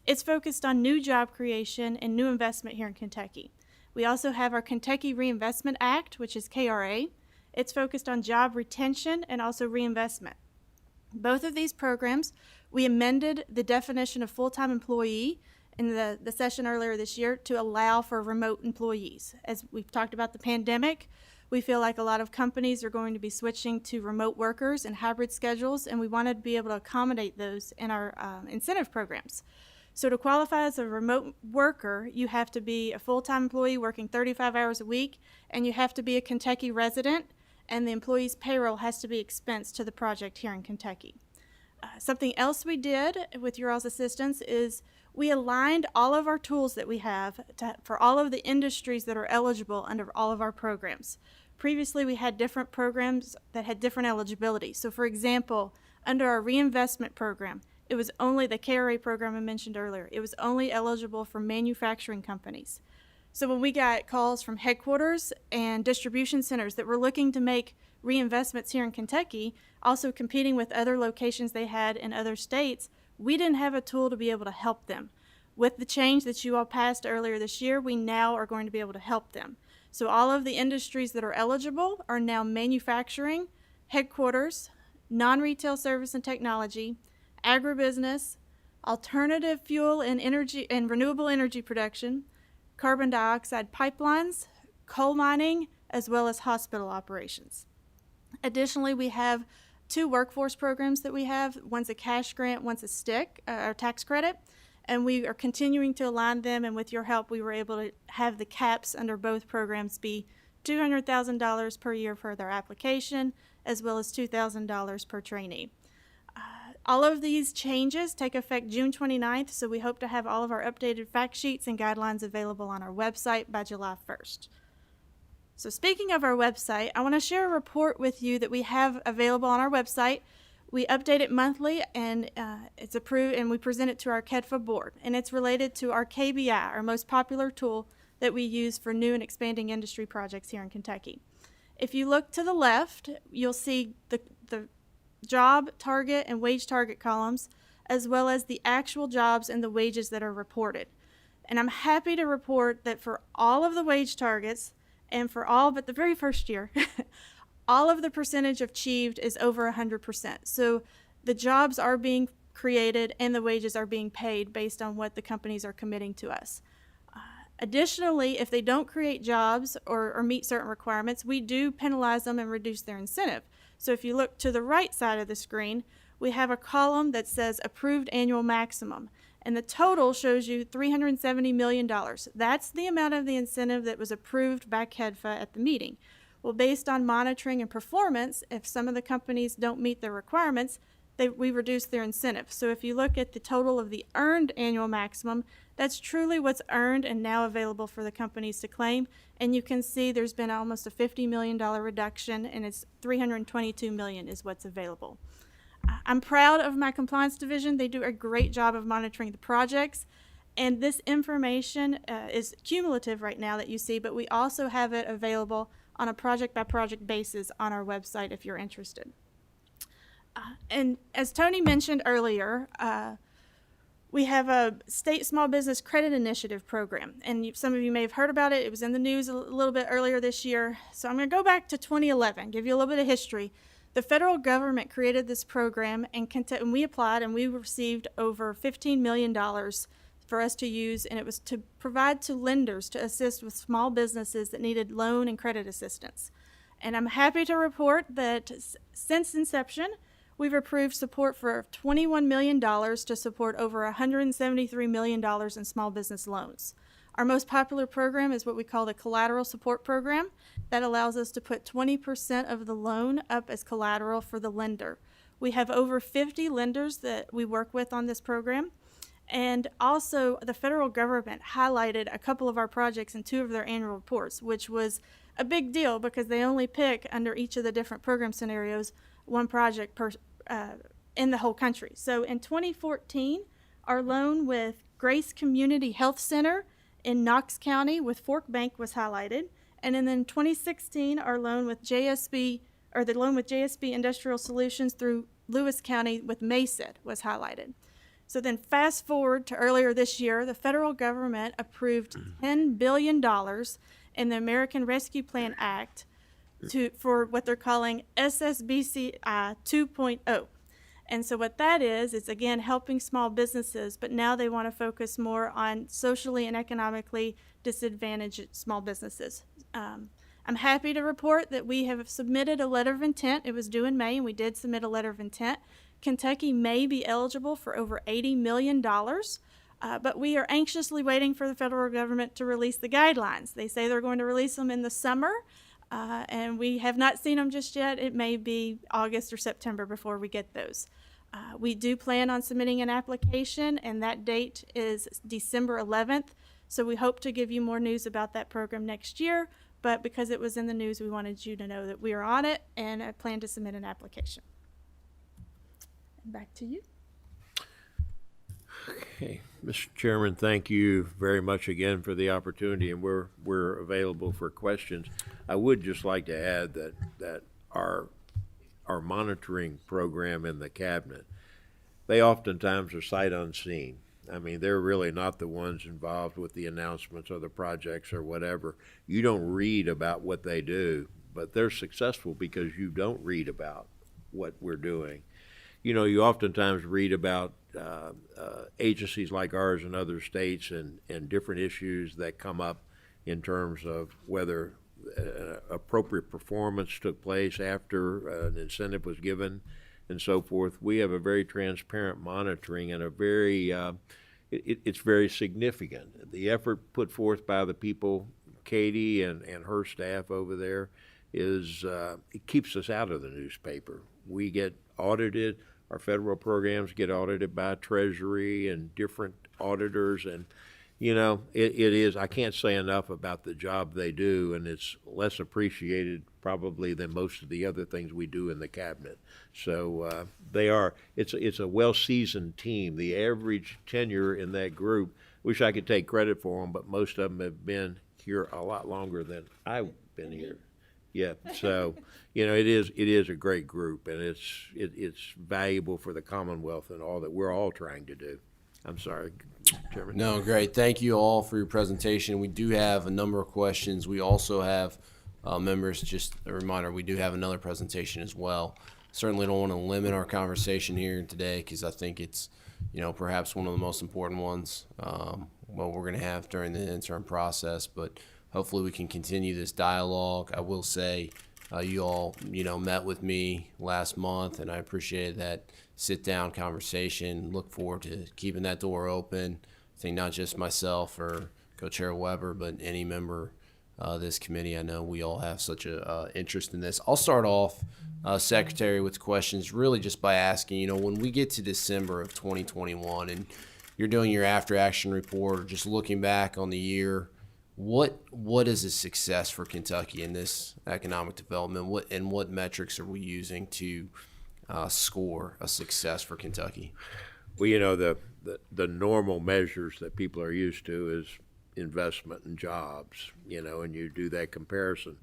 It's focused on new job creation and new investment here in Kentucky. We also have our Kentucky Reinvestment Act, which is KRA. It's focused on job retention and also reinvestment. Both of these programs, we amended the definition of full-time employee in the session earlier this year to allow for remote employees. As we've talked about the pandemic, we feel like a lot of companies are going to be switching to remote workers and hybrid schedules, and we wanted to be able to accommodate those in our incentive programs. So to qualify as a remote worker, you have to be a full-time employee working 35 hours a week, and you have to be a Kentucky resident, and the employee's payroll has to be expensed to the project here in Kentucky. Something else we did with your all's assistance is we aligned all of our tools that we have for all of the industries that are eligible under all of our programs. Previously, we had different programs that had different eligibility. So, for example, under our reinvestment program, it was only the KRA program I mentioned earlier. It was only eligible for manufacturing companies. So when we got calls from headquarters and distribution centers that were looking to make reinvestments here in Kentucky, also competing with other locations they had in other states, we didn't have a tool to be able to help them. With the change that you all passed earlier this year, we now are going to be able to help them. So all of the industries that are eligible are now manufacturing, headquarters, non-retail service and technology, agribusiness, alternative fuel and energy and renewable energy production, carbon dioxide pipelines, coal mining, as well as hospital operations. Additionally, we have 2 workforce programs that we have. One's a cash grant, one's a STIC, or tax credit, and we are continuing to align them, and with your help, we were able to have the caps under both programs be $200,000 per year for their application, as well as $2,000 per trainee. All of these changes take effect June 29th, so we hope to have all of our updated fact sheets and guidelines available on our website by July 1st. So speaking of our website, I want to share a report with you that we have available on our website. We update it monthly, and it's approved, and we present it to our KEDFA board. And it's related to our KBI, our most popular tool that we use for new and expanding industry projects here in Kentucky. If you look to the left, you'll see the job target and wage target columns, as well as the actual jobs and the wages that are reported. And I'm happy to report that for all of the wage targets, and for all but the very first year, all of the percentage achieved is over 100%. So the jobs are being created and the wages are being paid based on what the companies are committing to us. Additionally, if they don't create jobs or meet certain requirements, we do penalize them and reduce their incentive. So if you look to the right side of the screen, we have a column that says approved annual maximum, and the total shows you $370 million. That's the amount of the incentive that was approved by KEDFA at the meeting. Well, based on monitoring and performance, if some of the companies don't meet their requirements, we reduce their incentive. So if you look at the total of the earned annual maximum, that's truly what's earned and now available for the companies to claim. And you can see there's been almost a $50 million reduction, and it's $322 million is what's available. I'm proud of my compliance division. They do a great job of monitoring the projects. And this information is cumulative right now that you see, but we also have it available on a project-by-project basis on our website if you're interested. And as Tony mentioned earlier, we have a state small business credit initiative program, and some of you may have heard about it. It was in the news a little bit earlier this year. So I'm going to go back to 2011, give you a little bit of history. The federal government created this program, and we applied, and we received over $15 million for us to use, and it was to provide to lenders to assist with small businesses that needed loan and credit assistance. And I'm happy to report that since inception, we've approved support for $21 million to support over $173 million in small business loans. Our most popular program is what we call the collateral support program. That allows us to put 20% of the loan up as collateral for the lender. We have over 50 lenders that we work with on this program. And also, the federal government highlighted a couple of our projects in 2 of their annual reports, which was a big deal because they only pick under each of the different program scenarios 1 project per in the whole country. So in 2014, our loan with Grace Community Health Center in Knox County with Fork Bank was highlighted. And then in 2016, our loan with JSB, or the loan with JSB Industrial Solutions through Lewis County with MACID was highlighted. So then fast forward to earlier this year, the federal government approved $10 billion in the American Rescue Plan Act for what they're calling SSBCI 2.0. And so what that is again helping small businesses, but now they want to focus more on socially and economically disadvantaged small businesses. I'm happy to report that we have submitted a letter of intent. It was due in May, and we did submit a letter of intent. Kentucky may be eligible for over $80 million, but we are anxiously waiting for the federal government to release the guidelines. They say they're going to release them in the summer. And we have not seen them just yet. It may be August or September before we get those. We do plan on submitting an application, and that date is December 11th. So we hope to give you more news about that program next year. But because it was in the news, we wanted you to know that we are on it, and I plan to submit an application. Back to you. Okay, Mr. Chairman, thank you very much again for the opportunity, and we're available for questions. I would just like to add that our monitoring program in the cabinet, they oftentimes are sight unseen. I mean, they're really not the ones involved with the announcements or the projects or whatever. You don't read about what they do, but they're successful because you don't read about what we're doing. You know, you oftentimes read about agencies like ours in other states and different issues that come up in terms of whether appropriate performance took place after an incentive was given and so forth. We have a very transparent monitoring and a very, it's very significant. The effort put forth by the people, Katie and her staff over there, is it keeps us out of the newspaper. We get audited. Our federal programs get audited by Treasury and different auditors, and you know, it is, I can't say enough about the job they do, and it's less appreciated probably than most of the other things we do in the cabinet. So it's a well-seasoned team. The average tenure in that group, wish I could take credit for them, but most of them have been here a lot longer than I've been here. Yeah, so you know, it is a great group, and it's valuable for the Commonwealth and all that we're all trying to do. I'm sorry, Chairman. No, great. Thank you all for your presentation. We do have a number of questions. We also have members, just a reminder, we do have another presentation as well. Certainly don't want to limit our conversation here today because I think it's, you know, perhaps one of the most important ones what we're going to have during the interim process, but hopefully we can continue this dialogue. I will say you all, you know, met with me last month, and I appreciated that sit-down conversation. Look forward to keeping that door open. I think not just myself or Co-Chair Weber, but any member of this committee. I know we all have such a interest in this. I'll start off, Secretary, with questions really just by asking, you know, when we get to December of 2021 and you're doing your after-action report or just looking back on the year, what is a success for Kentucky in this economic development? What metrics are we using to score a success for Kentucky? Well, you know, the normal measures that people are used to is investment and jobs, you know, and you do that comparison.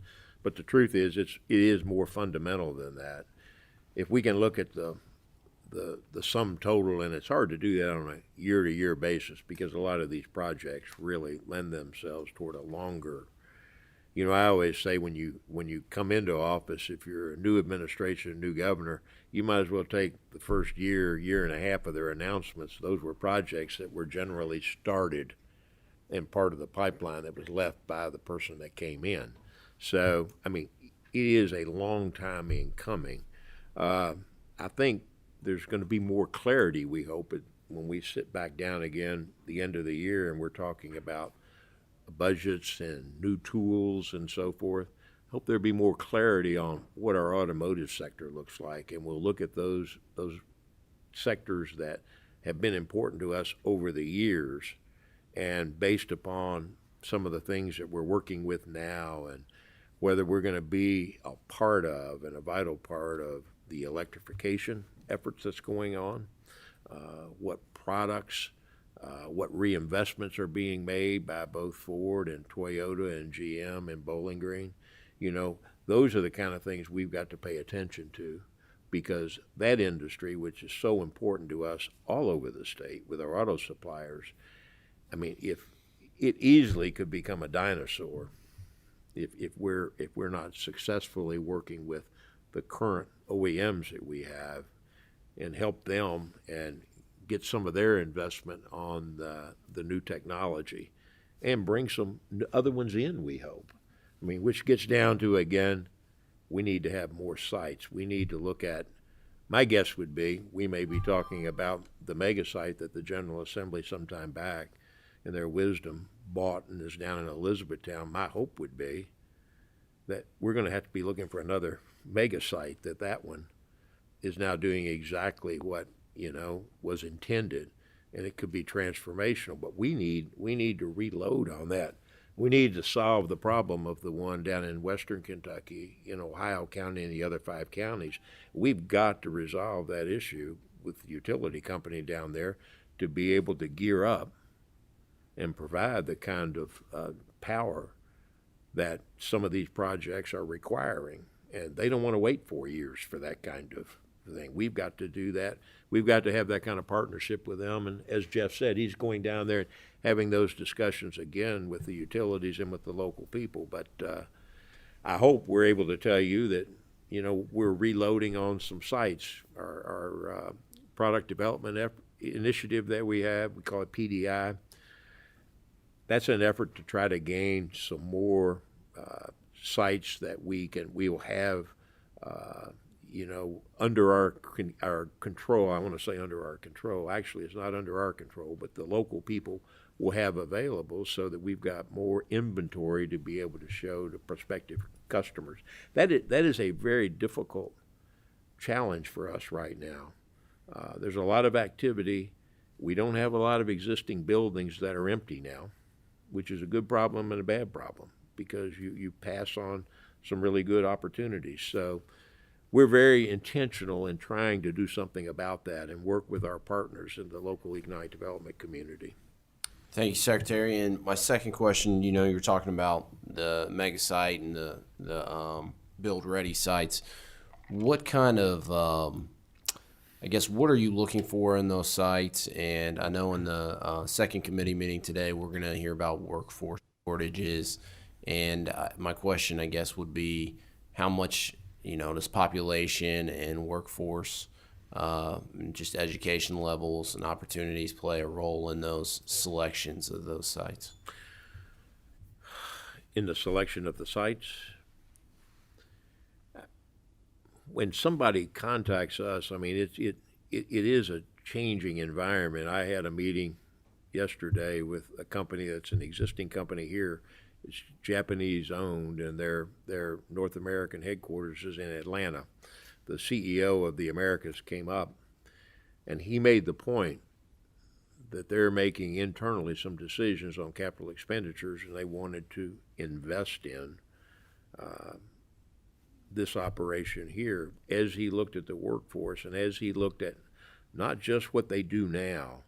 But the truth is, it is more fundamental than that. If we can look at the sum total, and it's hard to do that on a year-to-year basis because a lot of these projects really lend themselves toward a longer. You know, I always say when you come into office, if you're a new administration, a new governor, you might as well take the first year and a half of their announcements. Those were projects that were generally started and part of the pipeline that was left by the person that came in. So, I mean, it is a long time in coming. I think there's going to be more clarity, we hope, when we sit back down again the end of the year and we're talking about budgets and new tools and so forth. Hope there'll be more clarity on what our automotive sector looks like, and we'll look at those sectors that have been important to us over the years, and based upon some of the things that we're working with now and whether we're going to be a part of and a vital part of the electrification efforts that's going on, what products, what reinvestments are being made by both Ford and Toyota and GM and Bowling Green. You know, those are the kind of things we've got to pay attention to, because that industry, which is so important to us all over the state with our auto suppliers, I mean, if it easily could become a dinosaur if we're not successfully working with the current OEMs that we have and help them and get some of their investment on the new technology and bring some other ones in, we hope. I mean, which gets down to, again, we need to have more sites. We need to look at, my guess would be, we may be talking about the mega site that the General Assembly sometime back in their wisdom bought and is down in Elizabethtown. My hope would be that we're going to have to be looking for another mega site. That one is now doing exactly what was intended, and it could be transformational. But we need to reload on that. We need to solve the problem of the one down in western Kentucky, in Ohio County, and the other 5 counties. We've got to resolve that issue with the utility company down there to be able to gear up and provide the kind of power that some of these projects are requiring. And they don't want to wait 4 years for that kind of thing. We've got to do that. We've got to have that kind of partnership with them. And as Jeff said, he's going down there and having those discussions again with the utilities and with the local people. But I hope we're able to tell you that, we're reloading on some sites. Our product development initiative that we have, we call it PDI. That's an effort to try to gain some more sites that we will have, under our control. I want to say under our control. Actually, it's not under our control, but the local people will have available so that we've got more inventory to be able to show to prospective customers. That is a very difficult challenge for us right now. There's a lot of activity. We don't have a lot of existing buildings that are empty now, which is a good problem and a bad problem because you pass on some really good opportunities. So we're very intentional in trying to do something about that and work with our partners in the local Ignite development community. Thank you, Secretary. And my second question, you were talking about the mega site and the build ready sites. What kind of, what are you looking for in those sites? And I know in the second committee meeting today, we're going to hear about workforce shortages. And my question, would be how much, does population and workforce, just education levels and opportunities play a role in those selections of those sites? In the selection of the sites, when somebody contacts us, it is a changing environment. I had a meeting yesterday with a company that's an existing company here. It's Japanese owned, and their North American headquarters is in Atlanta. The CEO of the Americas came up, and he made the point that they're making internally some decisions on capital expenditures, and they wanted to invest in this operation here as he looked at the workforce and as he looked at not just what they do now,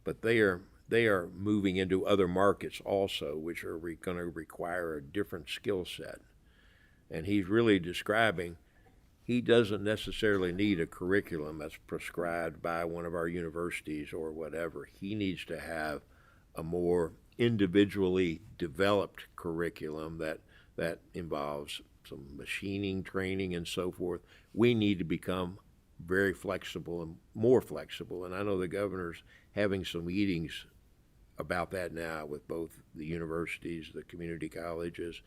but they are moving into other markets also, which are going to require a different skill set. And he's really describing he doesn't necessarily need a curriculum that's prescribed by one of our universities or whatever. He needs to have a more individually developed curriculum that involves some machining training and so forth. We need to become very flexible and more flexible. And I know the governor's having some meetings about that now with both the universities, the community colleges,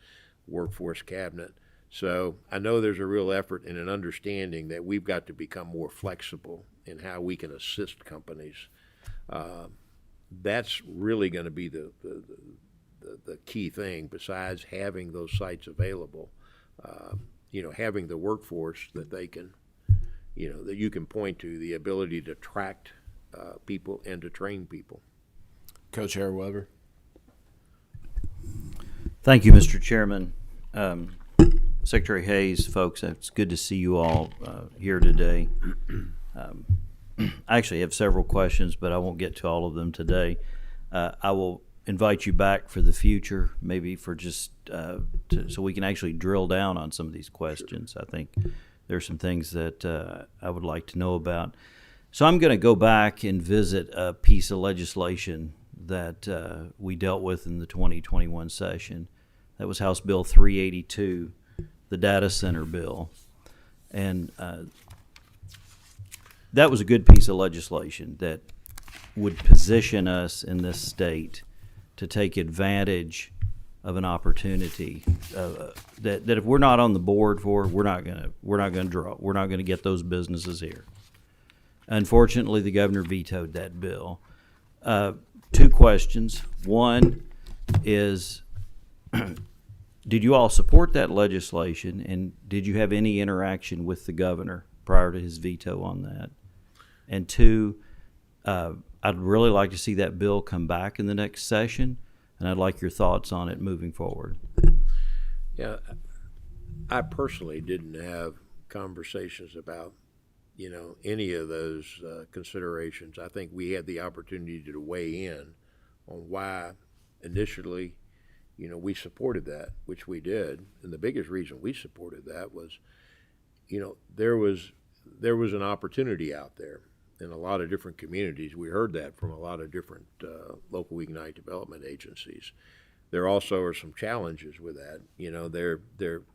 workforce cabinet. So I know there's a real effort and an understanding that we've got to become more flexible in how we can assist companies. That's really going to be the key thing, besides having those sites available. Having the workforce that they can, that you can point to, the ability to attract people and to train people. Co-Chair Weber. Thank you, Mr. Chairman. Secretary Hayes, folks, it's good to see you all here today. I actually have several questions, but I won't get to all of them today. I will invite you back for the future, maybe for just so we can actually drill down on some of these questions. I think there's some things that I would like to know about. So I'm going to go back and visit a piece of legislation that we dealt with in the 2021 session. That was House Bill 382, the data center bill. And that was a good piece of legislation that would position us in this state to take advantage of an opportunity that if we're not on the board for, we're not gonna get those businesses here. Unfortunately, the governor vetoed that bill. Two questions. One is, did you all support that legislation, and did you have any interaction with the governor prior to his veto on that? And two, I'd really like to see that bill come back in the next session, and I'd like your thoughts on it moving forward. Yeah, I personally didn't have conversations about, any of those considerations. I think we had the opportunity to weigh in on why initially, we supported that, which we did. And the biggest reason we supported that was, there was an opportunity out there in a lot of different communities. We heard that from a lot of different local economic development agencies. There also are some challenges with that.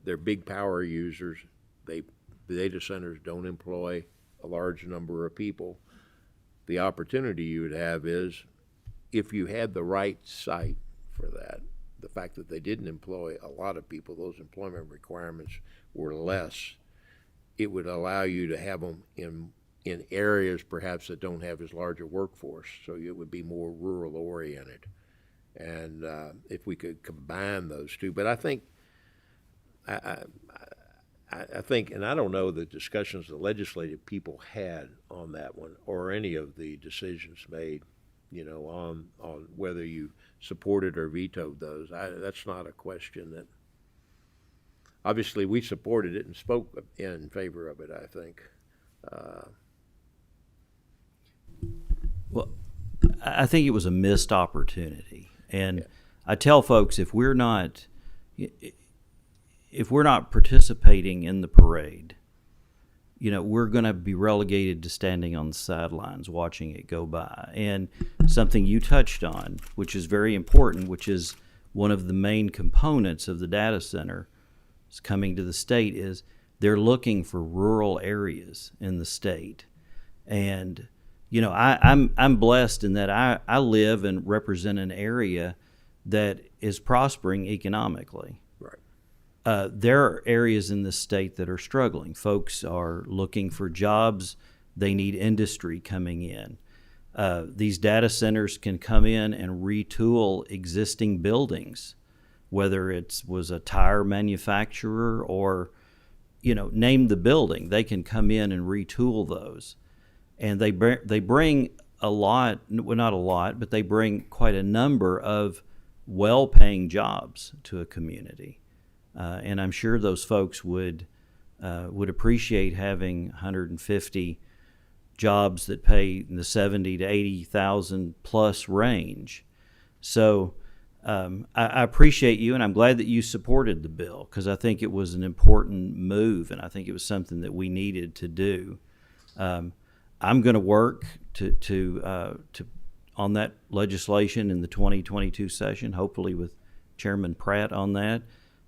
They're big power users. The data centers don't employ a large number of people. The opportunity you would have is if you had the right site for that, the fact that they didn't employ a lot of people, those employment requirements were less, it would allow you to have them in areas perhaps that don't have as large a workforce, so it would be more rural oriented. And if we could combine those two, but I think, I think, and I don't know the discussions the legislative people had on that one or any of the decisions made, on whether you supported or vetoed those. That's not a question that, obviously we supported it and spoke in favor of it, I think. Well, I think it was a missed opportunity. And I tell folks, if we're not participating in the parade, we're going to be relegated to standing on the sidelines watching it go by. And something you touched on, which is very important, which is one of the main components of the data center coming to the state, is they're looking for rural areas in the state. And I'm blessed in that I live and represent an area that is prospering economically. Right. There are areas in the state that are struggling. Folks are looking for jobs. They need industry coming in. These data centers can come in and retool existing buildings, whether it was a tire manufacturer or, name the building. They can come in and retool those. And they bring a lot, well, not a lot, but they bring quite a number of well-paying jobs to a community. And I'm sure those folks would appreciate having 150 jobs that pay in the 70 to 80,000 plus range. So I appreciate you, and I'm glad that you supported the bill, because I think it was an important move, and I think it was something that we needed to do. I'm going to work to on that legislation in the 2022 session, hopefully with Chairman Pratt on that.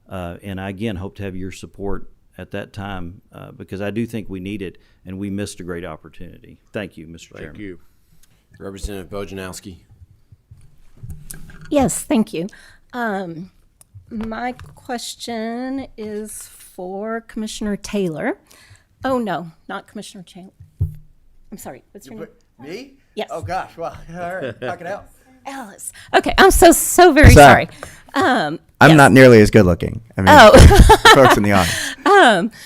And I, again, hope to have your support at that time, because I do think we need it, and we missed a great opportunity. Thank you, Mr. Chairman. Thank you. Representative Bojanowski. Yes, thank you. My question is for Commissioner Taylor. Oh, no, not Commissioner Taylor. I'm sorry. What's your name? Me? Yes. Oh, gosh. Well, all right. Knock it out. Alice. Okay, I'm so very sorry. I'm yes. not nearly as good looking. I mean, folks in the audience.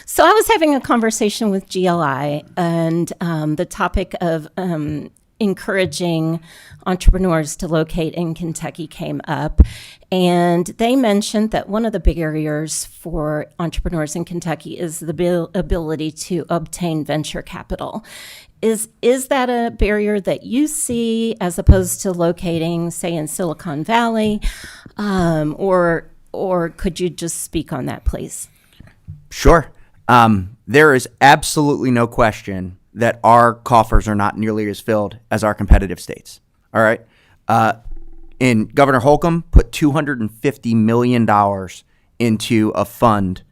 So I was having a conversation with GLI, and the topic of encouraging entrepreneurs to locate in Kentucky came up. And they mentioned that one of the barriers for entrepreneurs in Kentucky is the ability to obtain venture capital. Is that a barrier that you see as opposed to locating, say, in Silicon Valley? Or could you just speak on that, please? Sure. There is absolutely no question that our coffers are not nearly as filled as our competitive states. All right. And Governor Holcomb put $250 million into a fund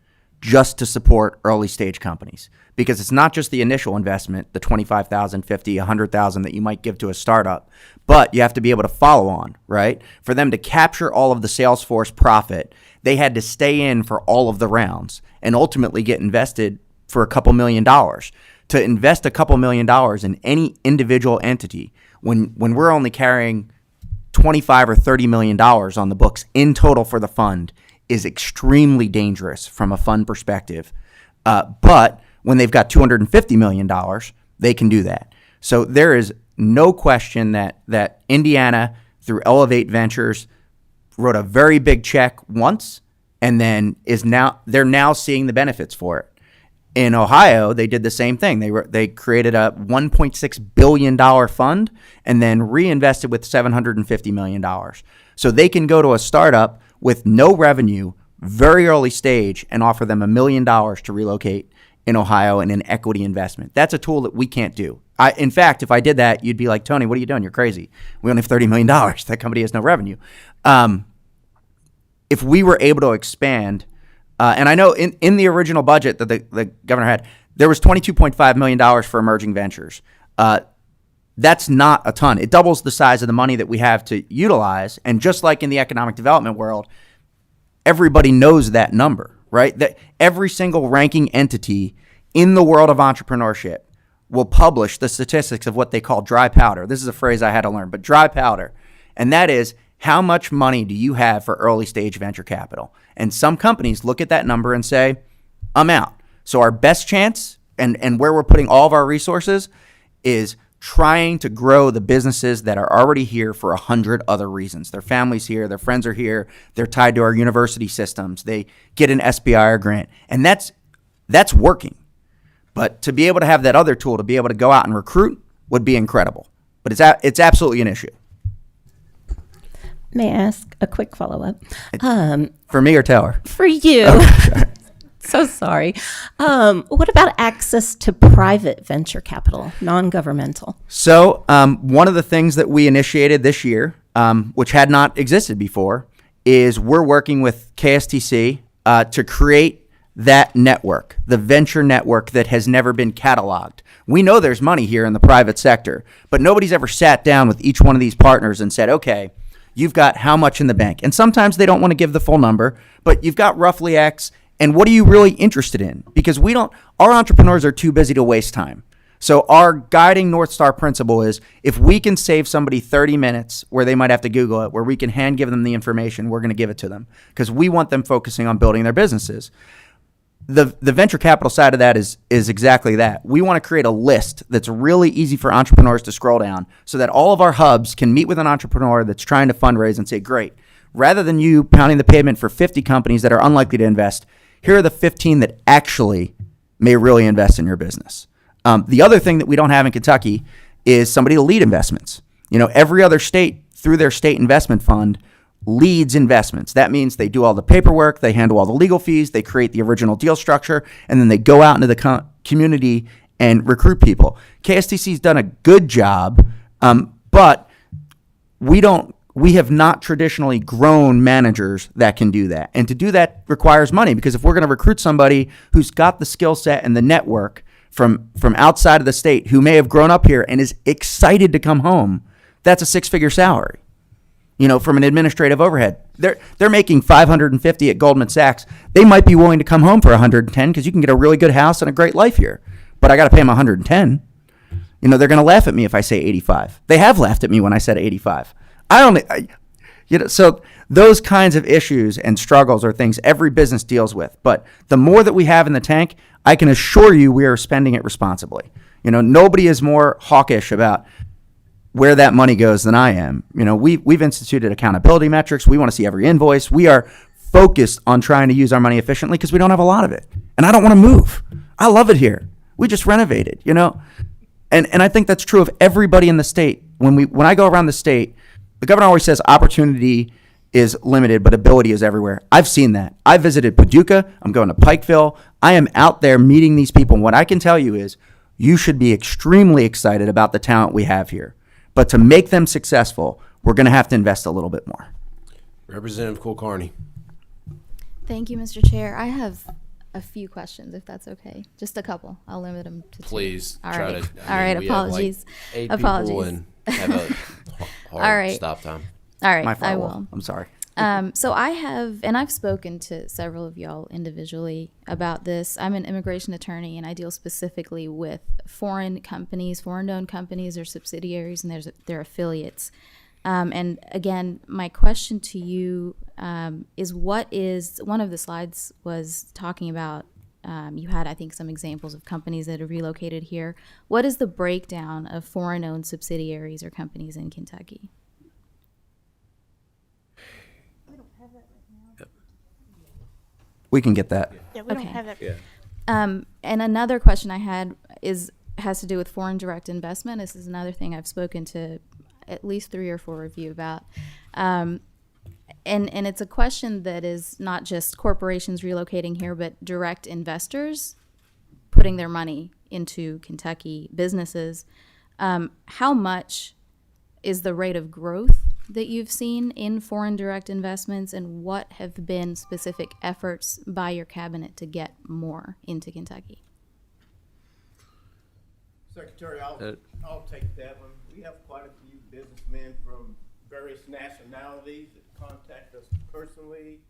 just to support early stage companies, because it's not just the initial investment, the $25,000, $50,000, $100,000 that you might give to a startup, but you have to be able to follow on, right? For them to capture all of the Salesforce profit, they had to stay in for all of the rounds and ultimately get invested for a couple $1 million. To invest a couple $1 million in any individual entity when we're only carrying $25 or $30 million on the books in total for the fund is extremely dangerous from a fund perspective. But when they've got $250 million, they can do that. So there is no question that Indiana, through Elevate Ventures, wrote a very big check once, and then they're now seeing the benefits for it. In Ohio, they did the same thing. They created a $1.6 billion fund and then reinvested with $750 million. So they can go to a startup with no revenue, very early stage, and offer them $1 million to relocate in Ohio in an equity investment. That's a tool that we can't do. In fact, if I did that, you'd be like, Tony, what are you doing? You're crazy. We only have $30 million. That company has no revenue. If we were able to expand, and I know in the original budget that the governor had, there was $22.5 million for emerging ventures. That's not a ton. It doubles the size of the money that we have to utilize. And just like in the economic development world, everybody knows that number, right? That every single ranking entity in the world of entrepreneurship will publish the statistics of what they call dry powder. This is a phrase I had to learn, but dry powder. And that is, how much money do you have for early stage venture capital? And some companies look at that number and say, I'm out. So our best chance and where we're putting all of our resources is trying to grow the businesses that are already here for 100 other reasons. Their family's here, their friends are here, they're tied to our university systems, they get an SBIR grant, and that's working. But to be able to have that other tool, to be able to go out and recruit, would be incredible. But it's absolutely an issue. May I ask a quick follow-up? For me or Taylor? For you. Okay. So sorry. What about access to private venture capital, non-governmental? So one of the things that we initiated this year, which had not existed before, is we're working with KSTC to create that network, the venture network that has never been cataloged. We know there's money here in the private sector, but nobody's ever sat down with each one of these partners and said, okay, you've got how much in the bank? And sometimes they don't want to give the full number, but you've got roughly X. And what are you really interested in? Because our entrepreneurs are too busy to waste time. So our guiding North Star principle is, if we can save somebody 30 minutes where they might have to Google it, where we can hand give them the information, we're going to give it to them, because we want them focusing on building their businesses. The venture capital side of that is exactly that. We want to create a list that's really easy for entrepreneurs to scroll down, so that all of our hubs can meet with an entrepreneur that's trying to fundraise and say, great, rather than you pounding the pavement for 50 companies that are unlikely to invest, here are the 15 that actually may really invest in your business. The other thing that we don't have in Kentucky is somebody to lead investments. Every other state, through their state investment fund, leads investments. That means they do all the paperwork, they handle all the legal fees, they create the original deal structure, and then they go out into the community and recruit people. KSTC's done a good job, but we have not traditionally grown managers that can do that. And to do that requires money, because if we're going to recruit somebody who's got the skill set and the network from outside of the state, who may have grown up here and is excited to come home, that's a six-figure salary. From an administrative overhead. They're making $550 at Goldman Sachs. They might be willing to come home for $110 because you can get a really good house and a great life here. But I got to pay them $110. They're going to laugh at me if I say 85. They have laughed at me when I said 85. So those kinds of issues and struggles are things every business deals with. But the more that we have in the tank, I can assure you we are spending it responsibly. Nobody is more hawkish about where that money goes than I am. We've instituted accountability metrics. We want to see every invoice. We are focused on trying to use our money efficiently because we don't have a lot of it. And I don't want to move. I love it here. We just renovated, And I think that's true of everybody in the state. When I go around the state, the governor always says opportunity is limited, but ability is everywhere. I've seen that. I visited Paducah. I'm going to Pikeville. I am out there meeting these people. And what I can tell you is, you should be extremely excited about the talent we have here. But to make them successful, we're going to have to invest a little bit more. Representative Kulkarni. Thank you, Mr. Chair. I have a few questions, if that's okay. Just a couple. I'll limit them to two. Please. All try right. to. All right. Apologies. Like 8 apologies. People and have a hard All right. stop time. All right. My fault. I will. I'm sorry. So I have, and I've spoken to several of y'all individually about this. I'm an immigration attorney, and I deal specifically with foreign companies, foreign-owned companies, or subsidiaries, and their affiliates. And again, my question to you, is one of the slides was talking about, you had, I think, some examples of companies that have relocated here. What is the breakdown of foreign-owned subsidiaries or companies in Kentucky? We can get that. Yeah, we don't have that. Yeah. And another question I had has to do with foreign direct investment. This is another thing I've spoken to at least 3 or 4 of you about. And it's a question that is not just corporations relocating here, but direct investors putting their money into Kentucky businesses. How much is the rate of growth that you've seen in foreign direct investments, and what have been specific efforts by your cabinet to get more into Kentucky? Secretary, I'll take that one. We have quite a few businessmen from various nationalities that contact us personally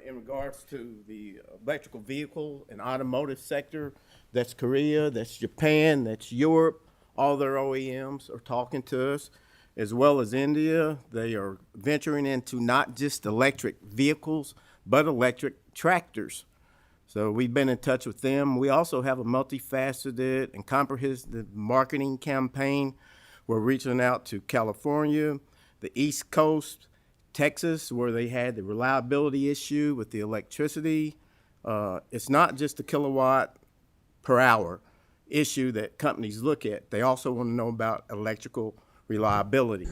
in regards to the electrical vehicle and automotive sector. That's Korea, that's Japan, that's Europe. All their OEMs are talking to us, as well as India. They are venturing into not just electric vehicles, but electric tractors. So we've been in touch with them. We also have a multifaceted and comprehensive marketing campaign. We're reaching out to California, the East Coast, Texas, where they had the reliability issue with the electricity. It's not just the kilowatt per hour issue that companies look at. They also want to know about electrical reliability.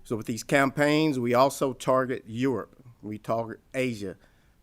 So with these campaigns, we also target Europe. We target Asia.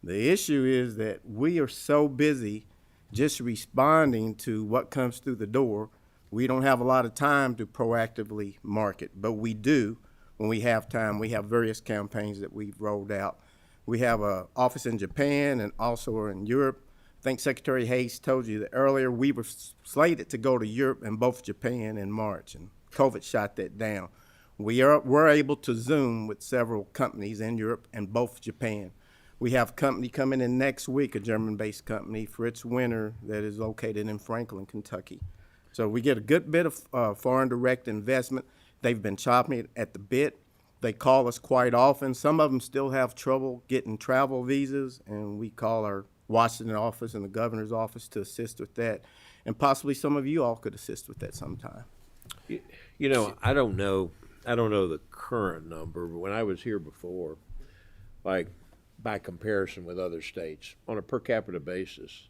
The issue is that we are so busy just responding to what comes through the door. We don't have a lot of time to proactively market, but we do when we have time. We have various campaigns that we've rolled out. We have an office in Japan and also in Europe. I think Secretary Hayes told you that earlier we were slated to go to Europe and both Japan in March, and COVID shot that down. We're able to Zoom with several companies in Europe and both Japan. We have a company coming in next week, a German-based company, Fritz Winter, that is located in Franklin, Kentucky. So we get a good bit of foreign direct investment. They've been chopping at the bit. They call us quite often. Some of them still have trouble getting travel visas, and we call our Washington office and the governor's office to assist with that. And possibly some of you all could assist with that sometime. You know, I don't know the current number, but when I was here before, like by comparison with other states, on a per capita basis,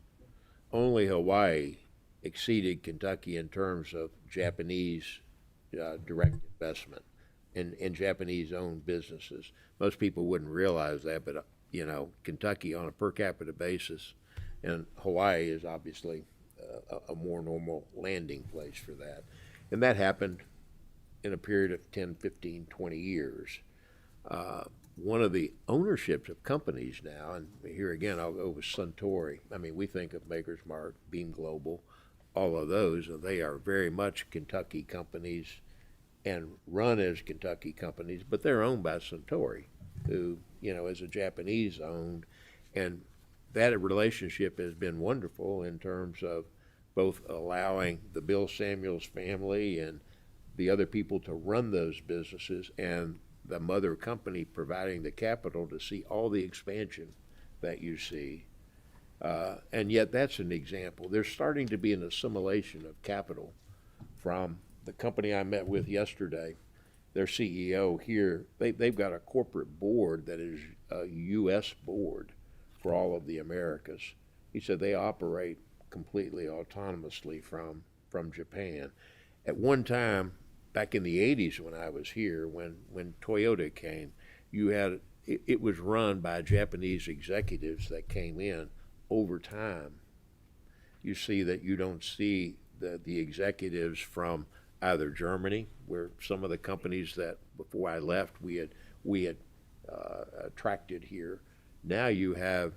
only Hawaii exceeded Kentucky in terms of Japanese direct investment in Japanese-owned businesses. Most people wouldn't realize that, but you know, Kentucky on a per capita basis, and Hawaii is obviously a more normal landing place for that. And that happened in a period of 10, 15, 20 years. One of the ownerships of companies now, and here again I'll go with Suntory. I mean, we think of Maker's Mark, Beam Global, all of those, they are very much Kentucky companies and run as Kentucky companies, but they're owned by Suntory, who, you know, is a Japanese owned, and that relationship has been wonderful in terms of both allowing the Bill Samuels family and the other people to run those businesses, and the mother company providing the capital to see all the expansion that you see. And yet that's an example. There's starting to be an assimilation of capital from the company I met with yesterday. Their CEO here, they've got a corporate board that is a U.S. board for all of the Americas. He said they operate completely autonomously from Japan. At one time, back in the 80s when I was here, when Toyota came, it was run by Japanese executives that came in. Over time, you see that you don't see the executives from either Germany, where some of the companies that before I left we had attracted here. Now you have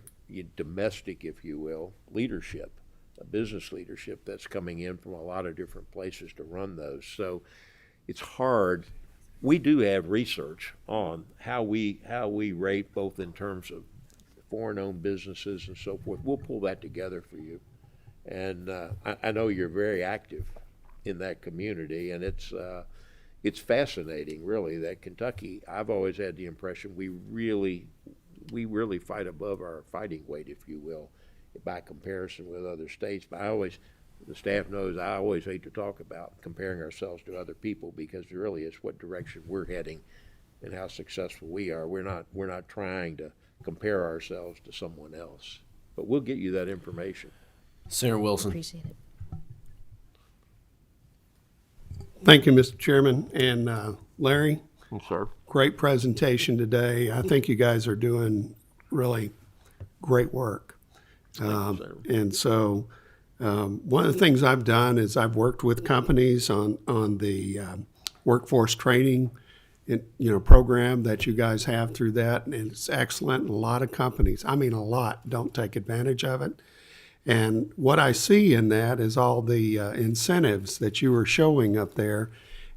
domestic, if you will, leadership, a business leadership that's coming in from a lot of different places to run those. So it's hard. We do have research on how we rate both in terms of foreign-owned businesses and so forth. We'll pull that together for you. And I know you're very active in that community, and it's fascinating, really, that Kentucky, I've always had the impression we really we really fight above our fighting weight, if you will, by comparison with other states. But the staff knows I always hate to talk about comparing ourselves to other people, because really it's what direction we're heading and how successful we are. We're not trying to compare ourselves to someone else. But we'll get you that information. Senator Wilson. Appreciate it. Thank you, Mr. Chairman. And Larry, Yes, sir. great presentation today. I think you guys are doing really great work. And so one of the things I've done is I've worked with companies on the workforce training program that you guys have through that, and it's excellent. And a lot of companies, I mean a lot, don't take advantage of it. And what I see in that is all the incentives that you were showing up there.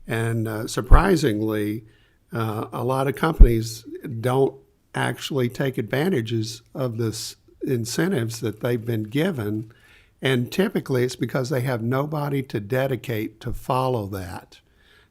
And surprisingly, a lot of companies don't actually take advantages of this incentives that they've been given. And typically it's because they have nobody to dedicate to follow that.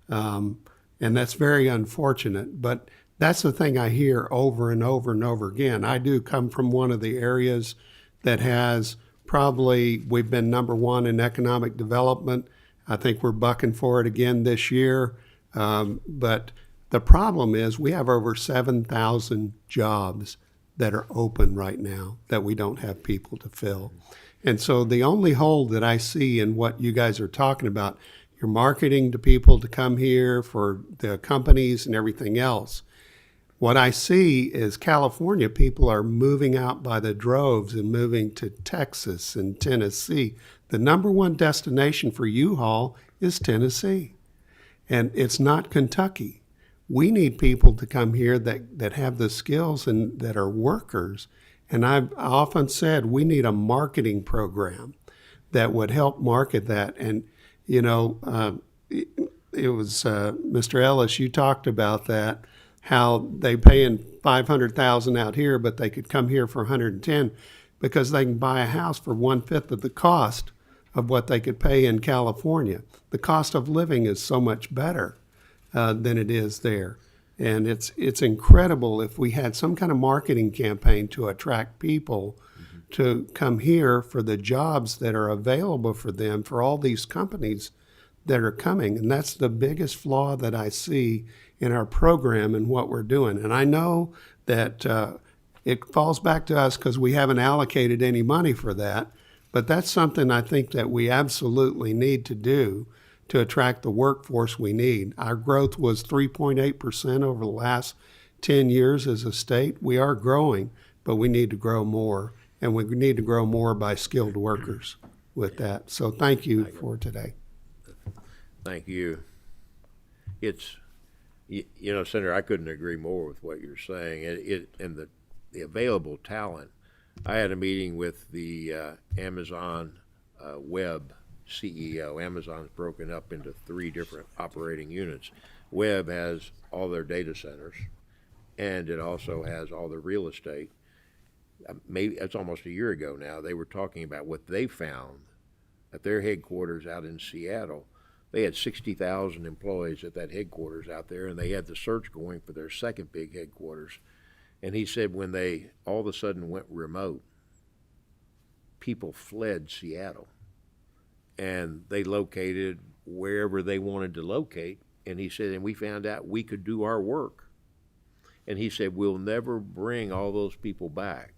And that's very unfortunate. But that's the thing I hear over and over and over again. I do come from one of the areas that has we've been number one in economic development. I think we're bucking for it again this year. But the problem is we have over 7,000 jobs that are open right now that we don't have people to fill. And so the only hole that I see in what you guys are talking about, you're marketing to people to come here for the companies and everything else. What I see is California people are moving out by the droves and moving to Texas and Tennessee. The number one destination for U-Haul is Tennessee, and it's not Kentucky. We need people to come here that have the skills and that are workers. And I've often said we need a marketing program that would help market that. And, it was Mr. Ellis, you talked about that, how they paying $500,000 out here, but they could come here for 110 because they can buy a house for 1/5 of the cost of what they could pay in California. The cost of living is so much better than it is there. And it's incredible if we had some kind of marketing campaign to attract people to come here for the jobs that are available for them, for all these companies that are coming. And that's the biggest flaw that I see in our program and what we're doing. And I know that it falls back to us because we haven't allocated any money for that. But that's something I think that we absolutely need to do to attract the workforce we need. Our growth was 3.8% over the last 10 years as a state. We are growing, but we need to grow more. And we need to grow more by skilled workers with that. So thank you for today. Thank you. It's, Senator, I couldn't agree more with what you're saying. And the available talent. I had a meeting with the Amazon Web CEO. Amazon's broken up into 3 different operating units. Web has all their data centers, and it also has all the real estate. Maybe it's almost a year ago now. They were talking about what they found at their headquarters out in Seattle. They had 60,000 employees at that headquarters out there, and they had the search going for their second big headquarters. And he said when they all of a sudden went remote, people fled Seattle. And they located wherever they wanted to locate. And he said, and we found out we could do our work. And he said, we'll never bring all those people back.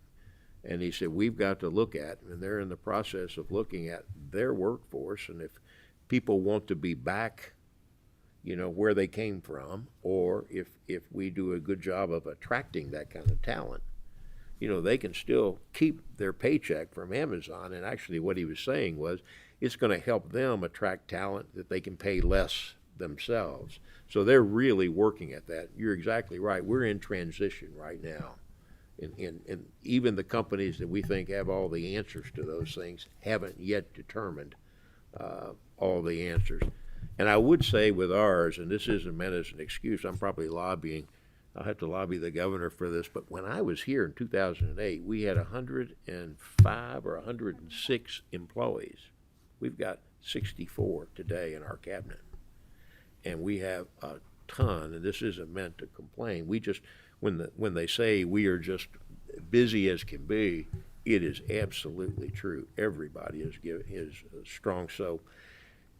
And he said, we've got to look at, and they're in the process of looking at their workforce. And if people want to be back, where they came from, or if we do a good job of attracting that kind of talent, they can still keep their paycheck from Amazon. And actually what he was saying was, it's going to help them attract talent that they can pay less themselves. So they're really working at that. You're exactly right. We're in transition right now. And even the companies that we think have all the answers to those things haven't yet determined all the answers. And I would say with ours, and this isn't meant as an excuse, I'm probably lobbying, I'll have to lobby the governor for this, but when I was here in 2008, we had 105 or 106 employees. We've got 64 today in our cabinet. And we have a ton, and this isn't meant to complain. We just, when they say we are just busy as can be, it is absolutely true. Everybody is strong. So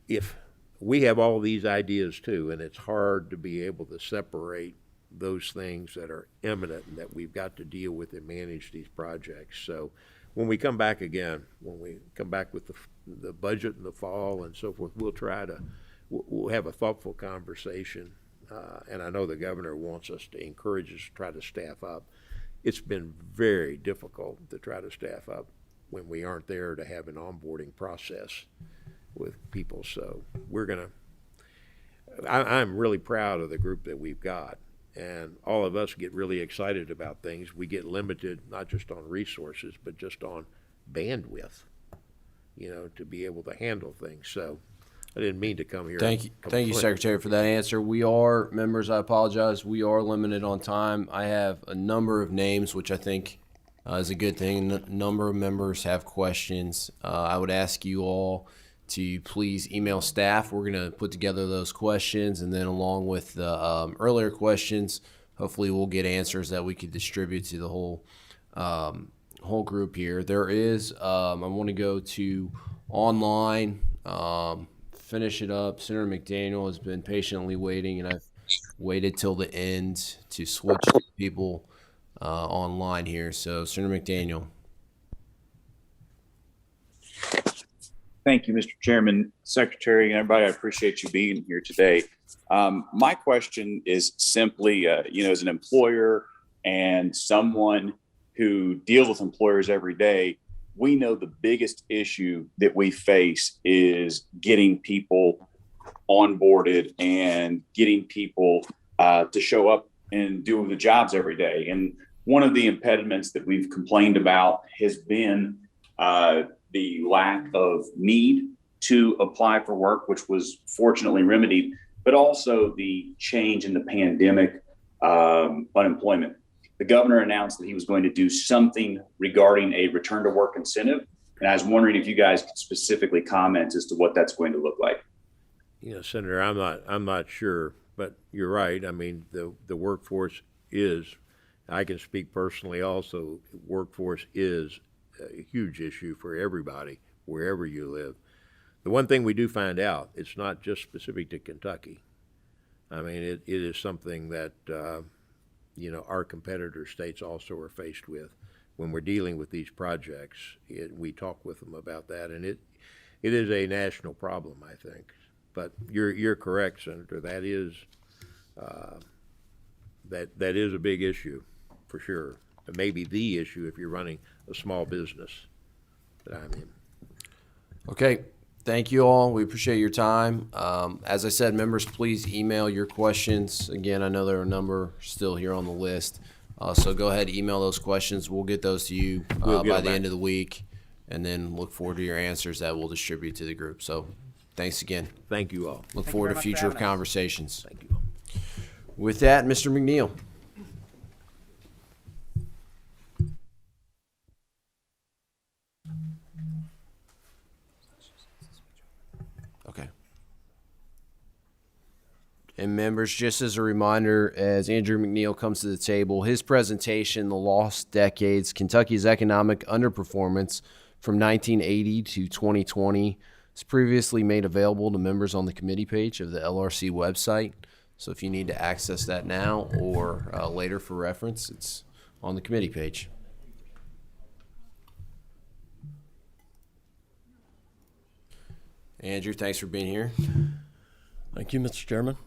if we have all these ideas too, and it's hard to be able to separate those things that are imminent and that we've got to deal with and manage these projects. So when we come back again, when we come back with the budget in the fall and so forth, we'll have a thoughtful conversation. And I know the governor wants us to encourage us to try to staff up. It's been very difficult to try to staff up when we aren't there to have an onboarding process with people. So I'm really proud of the group that we've got. And all of us get really excited about things. We get limited, not just on resources, but just on bandwidth, to be able to handle things. So I didn't mean to come here. Thank you, Secretary, for that answer. Members, I apologize. We are limited on time. I have a number of names, which I think is a good thing. A number of members have questions. I would ask you all to please email staff. We're going to put together those questions, and then along with the earlier questions, hopefully we'll get answers that we could distribute to the whole group here. There is, I want to go to online, finish it up. Senator McDaniel has been patiently waiting, and I've waited till the end to switch people online here. So, Senator McDaniel. Thank you, Mr. Chairman, Secretary, and everybody. I appreciate you being here today. My question is simply, as an employer and someone who deals with employers every day, we know the biggest issue that we face is getting people onboarded and getting people to show up and do the jobs every day. And one of the impediments that we've complained about has been the lack of need to apply for work, which was fortunately remedied, but also the change in the pandemic unemployment. The governor announced that he was going to do something regarding a return to work incentive. And I was wondering if you guys could specifically comment as to what that's going to look like. Senator, I'm not sure, but you're right. I mean, the workforce is, I can speak personally also, workforce is a huge issue for everybody, wherever you live. The one thing we do find out, it's not just specific to Kentucky. I mean, it is something that, our competitor states also are faced with. When we're dealing with these projects, we talk with them about that, and it is a national problem, I think. But you're correct, Senator. That is that is a big issue, for sure. It may be the issue if you're running a small business that I'm in. Okay. Thank you all. We appreciate your time. As I said, members, please email your questions. Again, I know there are a number still here on the list. So go ahead, email those questions. We'll get those to you by the end of the week, and then look forward to your answers that we'll distribute to the group. So thanks again. Thank you all. Look forward to future conversations. Thank you. With that, Mr. McNeil. Okay. And members, just as a reminder, as Andrew McNeil comes to the table, his presentation, The Lost Decades, Kentucky's Economic Underperformance from 1980 to 2020, is previously made available to members on the committee page of the LRC website. So if you need to access that now or later for reference, it's on the committee page. Andrew, thanks for being here. Thank you, Mr. Chairman.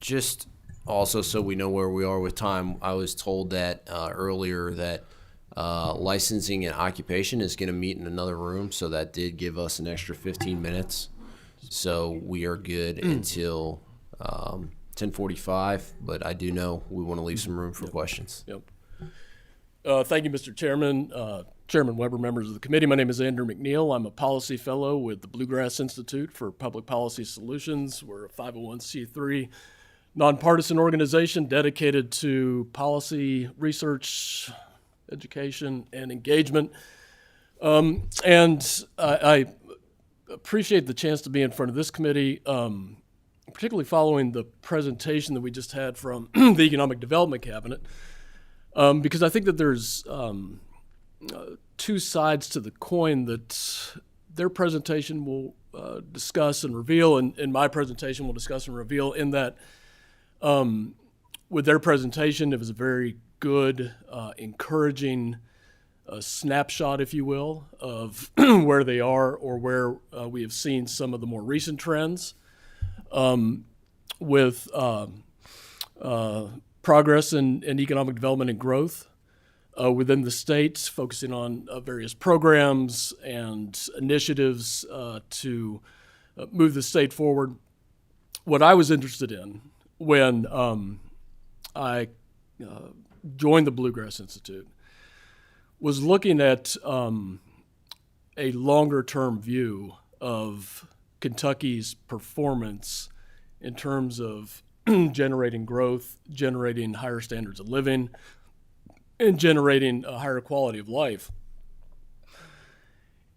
Just also so we know where we are with time, I was told that earlier that licensing and occupation is going to meet in another room, so that did give us an extra 15 minutes. So we are good until 10:45, but I do know we want to leave some room for questions. Yep. Thank you, Mr. Chairman. Chairman Weber, members of the committee. My name is Andrew McNeil. I'm a policy fellow with the Bluegrass Institute for Public Policy Solutions. We're a 501c3 nonpartisan organization dedicated to policy research, education, and engagement. And I appreciate the chance to be in front of this committee. particularly following the presentation that we just had from the Economic Development Cabinet, because I think that there's two sides to the coin that their presentation will discuss and reveal, and my presentation will discuss and reveal, in that with their presentation, it was a very good, encouraging snapshot, if you will, of where they are or where we have seen some of the more recent trends with progress in economic development and growth within the states, focusing on various programs and initiatives to move the state forward. What I was interested in when I joined the Bluegrass Institute was looking at a longer-term view of Kentucky's performance in terms of generating growth, generating higher standards of living, and generating a higher quality of life.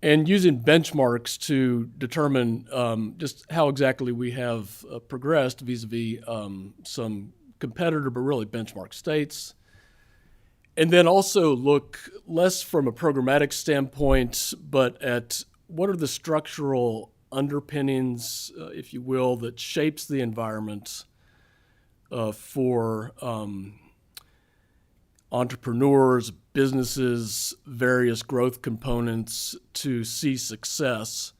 And using benchmarks to determine just how exactly we have progressed vis-a-vis some competitor, but really benchmark states. And then also look less from a programmatic standpoint, but at what are the structural underpinnings, if you will, that shapes the environment for entrepreneurs, businesses, various growth components to see success.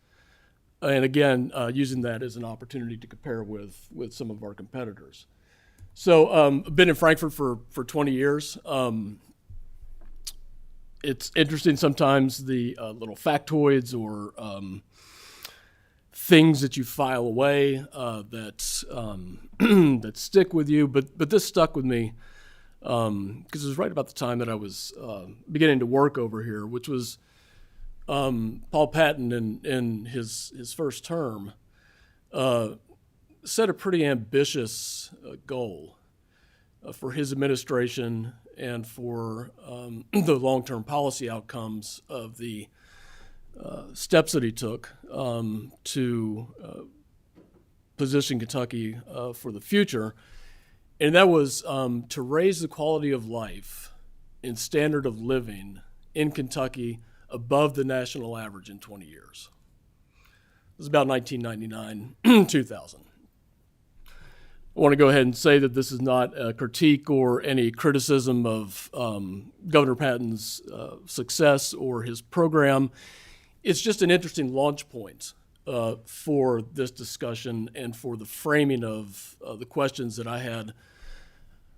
And again, using that as an opportunity to compare with some of our competitors. So I've been in Frankfurt for 20 years. It's interesting sometimes the little factoids or things that you file away that stick with you. But this stuck with me because it was right about the time that I was beginning to work over here, which was Paul Patton in his first term set a pretty ambitious goal for his administration and for the long-term policy outcomes of the steps that he took to position Kentucky for the future. And that was to raise the quality of life and standard of living in Kentucky above the national average in 20 years. It was about 1999, 2000. I want to go ahead and say that this is not a critique or any criticism of Governor Patton's success or his program. It's just an interesting launch point for this discussion and for the framing of the questions that I had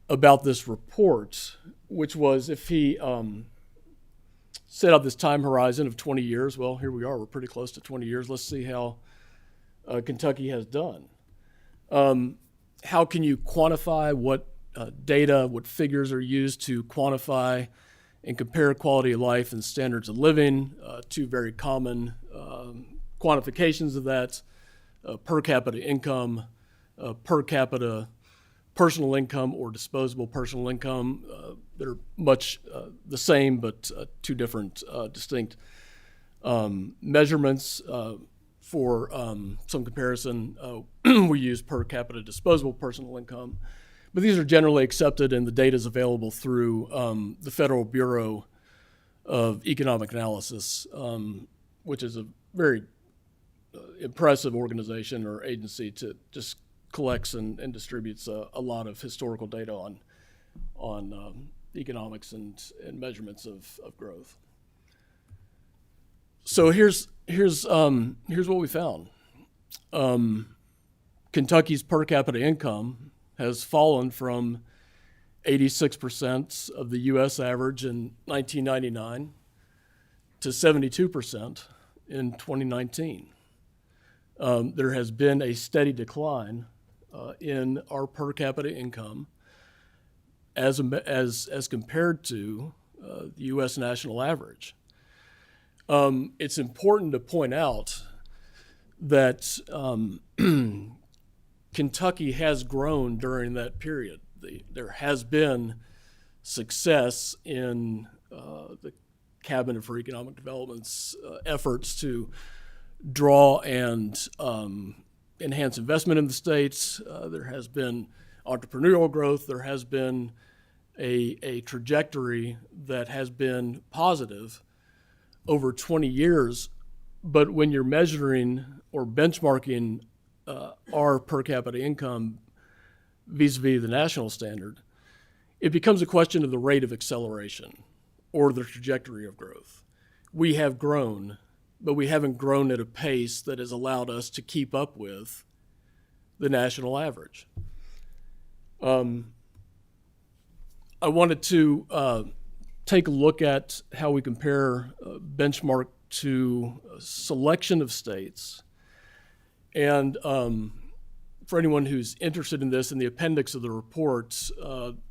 about this report, which was if he set out this time horizon of 20 years, well, here we are, we're pretty close to 20 years. Let's see how Kentucky has done. How can you quantify what data, what figures are used to quantify and compare quality of life and standards of living? Two very common quantifications of that, per capita income, per capita personal income or disposable personal income. They're much the same, but two different distinct measurements. For some comparison, we use per capita disposable personal income. But these are generally accepted, and the data is available through the Federal Bureau of Economic Analysis, which is a very impressive organization or agency to just collects and distributes a lot of historical data on economics and measurements of growth. So here's what we found. Kentucky's per capita income has fallen from 86% of the U.S. average in 1999 to 72% in 2019. There has been a steady decline in our per capita income as compared to the U.S. national average. It's important to point out that Kentucky has grown during that period. There has been success in the Cabinet for Economic Development's efforts to draw and enhanced investment in the states. There has been entrepreneurial growth. There has been a trajectory that has been positive over 20 years. But when you're measuring or benchmarking our per capita income vis-a-vis the national standard, it becomes a question of the rate of acceleration or the trajectory of growth. We have grown, but we haven't grown at a pace that has allowed us to keep up with the national average. I wanted to take a look at how we compare benchmark to a selection of states. And for anyone who's interested in this, in the appendix of the report,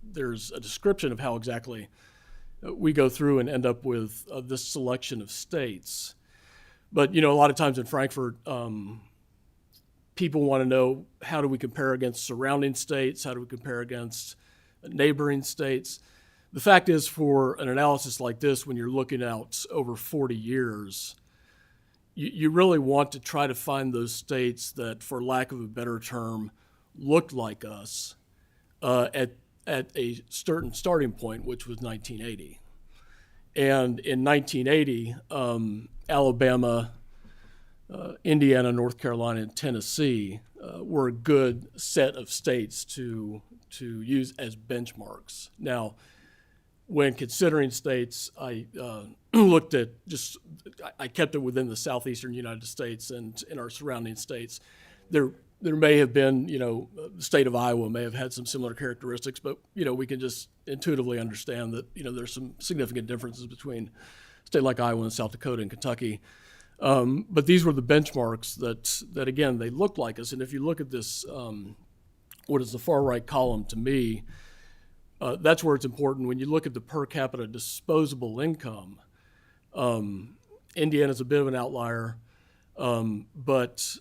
there's a description of how exactly we go through and end up with this selection of states. But, you know, a lot of times in Frankfurt, people want to know, how do we compare against surrounding states? How do we compare against neighboring states? The fact is, for an analysis like this, when you're looking out over 40 years, you really want to try to find those states that, for lack of a better term, looked like us at a certain starting point, which was 1980. And in 1980, Alabama, Indiana, North Carolina, and Tennessee were a good set of states to use as benchmarks. Now, when considering states, I looked at I kept it within the southeastern United States and in our surrounding states. There may have been, you know, the state of Iowa may have had some similar characteristics, but, you know, we can just intuitively understand that, you know, there's some significant differences between a state like Iowa and South Dakota and Kentucky. But these were the benchmarks that again, they look like us. And if you look at this, what is the far right column to me, that's where it's important. When you look at the per capita disposable income, Indiana's a bit of an outlier, but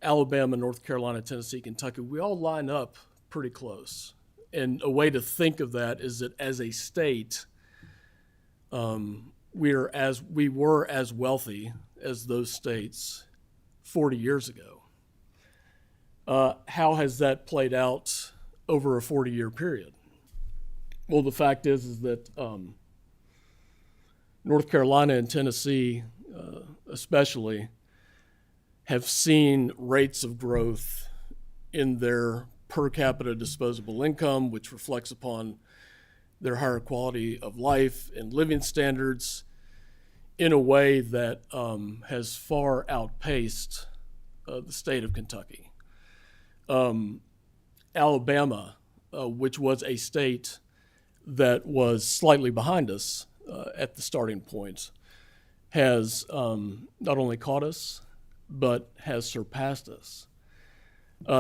Alabama, North Carolina, Tennessee, Kentucky, we all line up pretty close. And a way to think of that is that as a state, we were as wealthy as those states 40 years ago. How has that played out over a 40-year period? Well, the fact is that North Carolina and Tennessee, especially, have seen rates of growth in their per capita disposable income, which reflects upon their higher quality of life and living standards, in a way that has far outpaced the state of Kentucky. Alabama, which was a state that was slightly behind us at the starting point, has not only caught us, but has surpassed us.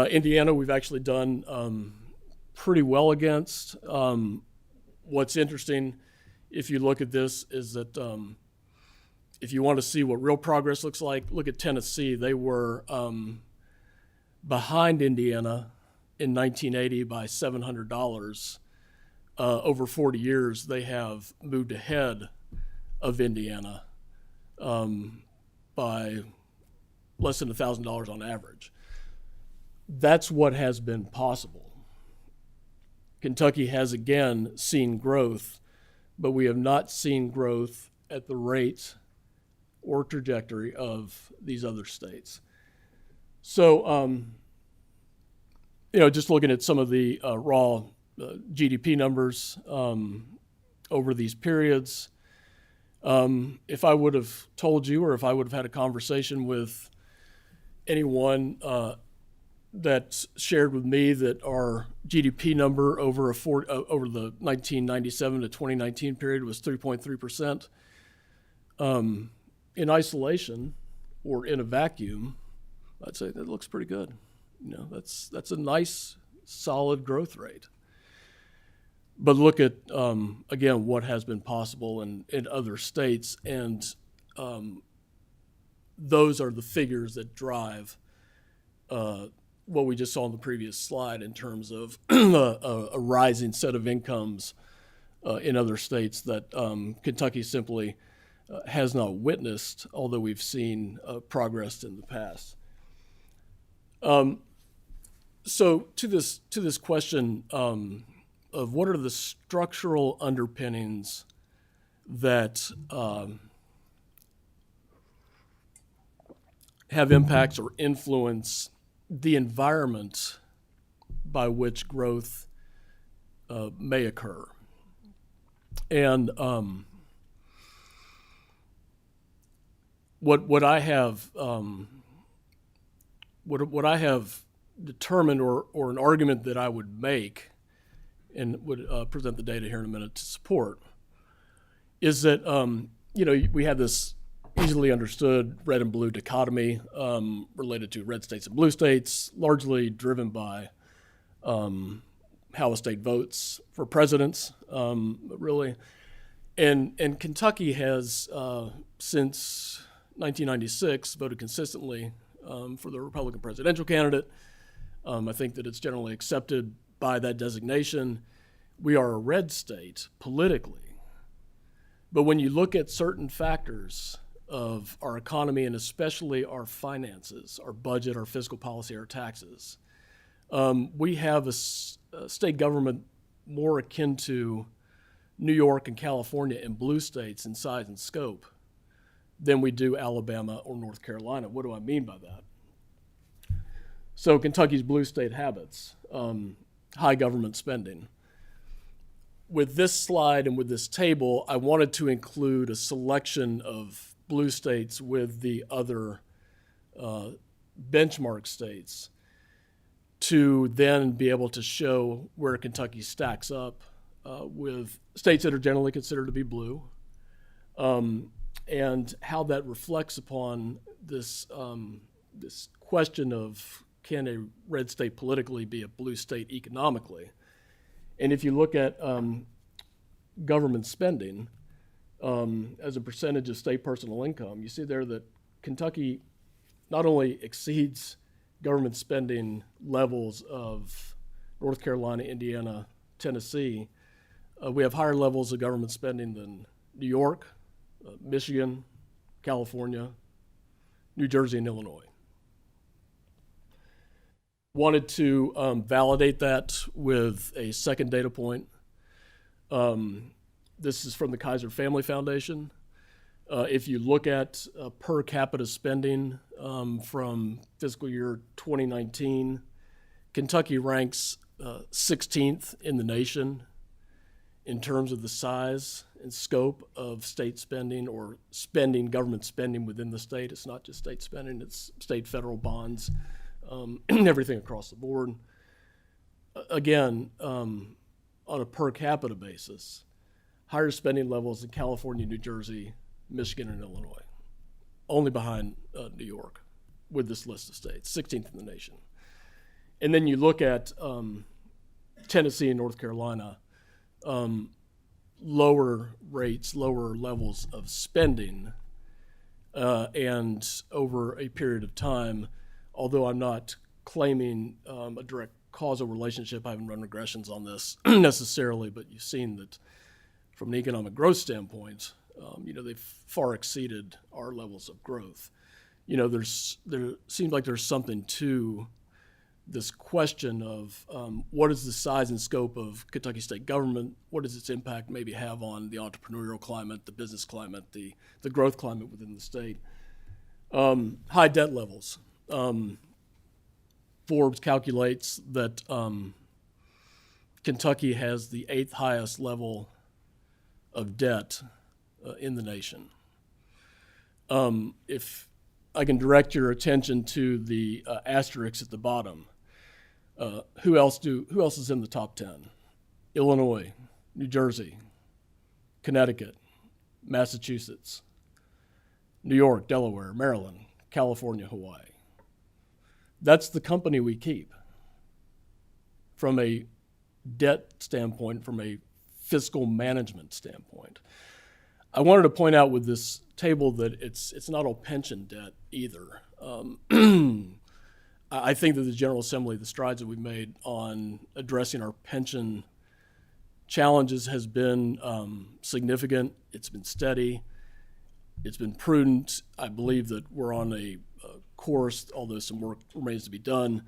Indiana, we've actually done pretty well against. What's interesting, if you look at this, is that if you want to see what real progress looks like, look at Tennessee. They were behind Indiana in 1980 by $700. Over 40 years, they have moved ahead of Indiana by less than $1,000 on average. That's what has been possible. Kentucky has again seen growth, but we have not seen growth at the rate or trajectory of these other states. So, you know, just looking at some of the raw GDP numbers over these periods, if I would have told you, or if I would have had a conversation with anyone that shared with me that our GDP number over the 1997 to 2019 period was 3.3%, in isolation or in a vacuum, I'd say that looks pretty good. You know, that's a nice, solid growth rate. But look at, again, what has been possible in other states, and those are the figures that drive what we just saw on the previous slide in terms of a rising set of incomes in other states that Kentucky simply has not witnessed, although we've seen progress in the past. So to this question of what are the structural underpinnings that have impacts or influence the environment by which growth may occur. And what I have what I have determined, or an argument that I would make, and would present the data here in a minute to support, is that we have this easily understood red and blue dichotomy related to red states and blue states, largely driven by how a state votes for presidents, really. And Kentucky has, since 1996, voted consistently for the Republican presidential candidate. I think that it's generally accepted by that designation. We are a red state politically. But when you look at certain factors of our economy, and especially our finances, our budget, our fiscal policy, our taxes, we have a state government more akin to New York and California and blue states in size and scope than we do Alabama or North Carolina. What do I mean by that? So Kentucky's blue state habits, high government spending. With this slide and with this table, I wanted to include a selection of blue states with the other benchmark states to then be able to show where Kentucky stacks up with states that are generally considered to be blue, and how that reflects upon this this question of, can a red state politically be a blue state economically? And if you look at government spending as a percentage of state personal income, you see there that Kentucky not only exceeds government spending levels of North Carolina, Indiana, Tennessee, we have higher levels of government spending than New York, Michigan, California, New Jersey, and Illinois. Wanted to validate that with a second data point. This is from the Kaiser Family Foundation. If you look at per capita spending from fiscal year 2019, Kentucky ranks 16th in the nation in terms of the size and scope of state spending, or spending, government spending within the state. It's not just state spending, it's state, federal bonds, everything across the board. Again, on a per capita basis, higher spending levels in California, New Jersey, Michigan, and Illinois, only behind New York with this list of states, 16th in the nation. And then you look at Tennessee and North Carolina, lower rates, lower levels of spending, and over a period of time, although I'm not claiming a direct causal relationship, I haven't run regressions on this necessarily, but you've seen that from an economic growth standpoint, they've far exceeded our levels of growth. There seems like there's something to this question of what is the size and scope of Kentucky state government? What does its impact maybe have on the entrepreneurial climate, the business climate, the growth climate within the state? High debt levels. Forbes calculates that Kentucky has the 8th highest level of debt in the nation. If I can direct your attention to the asterisks at the bottom, who else is in the top 10? Illinois, New Jersey, Connecticut, Massachusetts, New York, Delaware, Maryland, California, Hawaii. That's the company we keep from a debt standpoint, from a fiscal management standpoint. I wanted to point out with this table that it's not all pension debt either. I think that the General Assembly, the strides that we've made on addressing our pension challenges has been significant. It's been steady. It's been prudent. I believe that we're on a course, although some work remains to be done,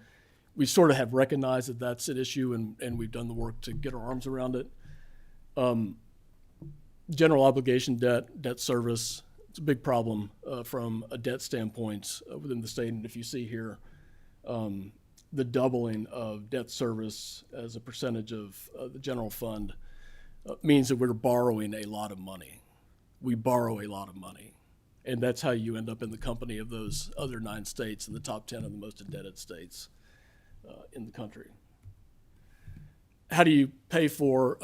we sort of have recognized that that's an issue, and we've done the work to get our arms around it. General obligation debt service, it's a big problem from a debt standpoint within the state. And if you see here, the doubling of debt service as a percentage of the general fund means that we're borrowing a lot of money. We borrow a lot of money. And that's how you end up in the company of those other 9 states in the top 10 of the most indebted states in the country. How do you pay for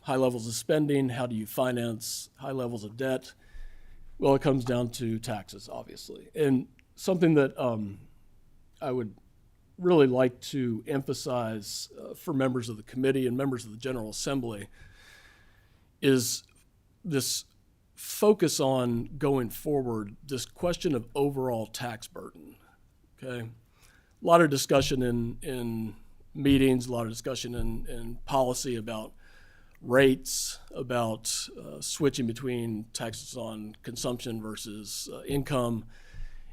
high levels of spending? How do you finance high levels of debt? Well, it comes down to taxes, obviously. And something that I would really like to emphasize for members of the committee and members of the General Assembly is this focus on going forward, this question of overall tax burden, okay? A lot of discussion in meetings, a lot of discussion in policy about rates, about switching between taxes on consumption versus income,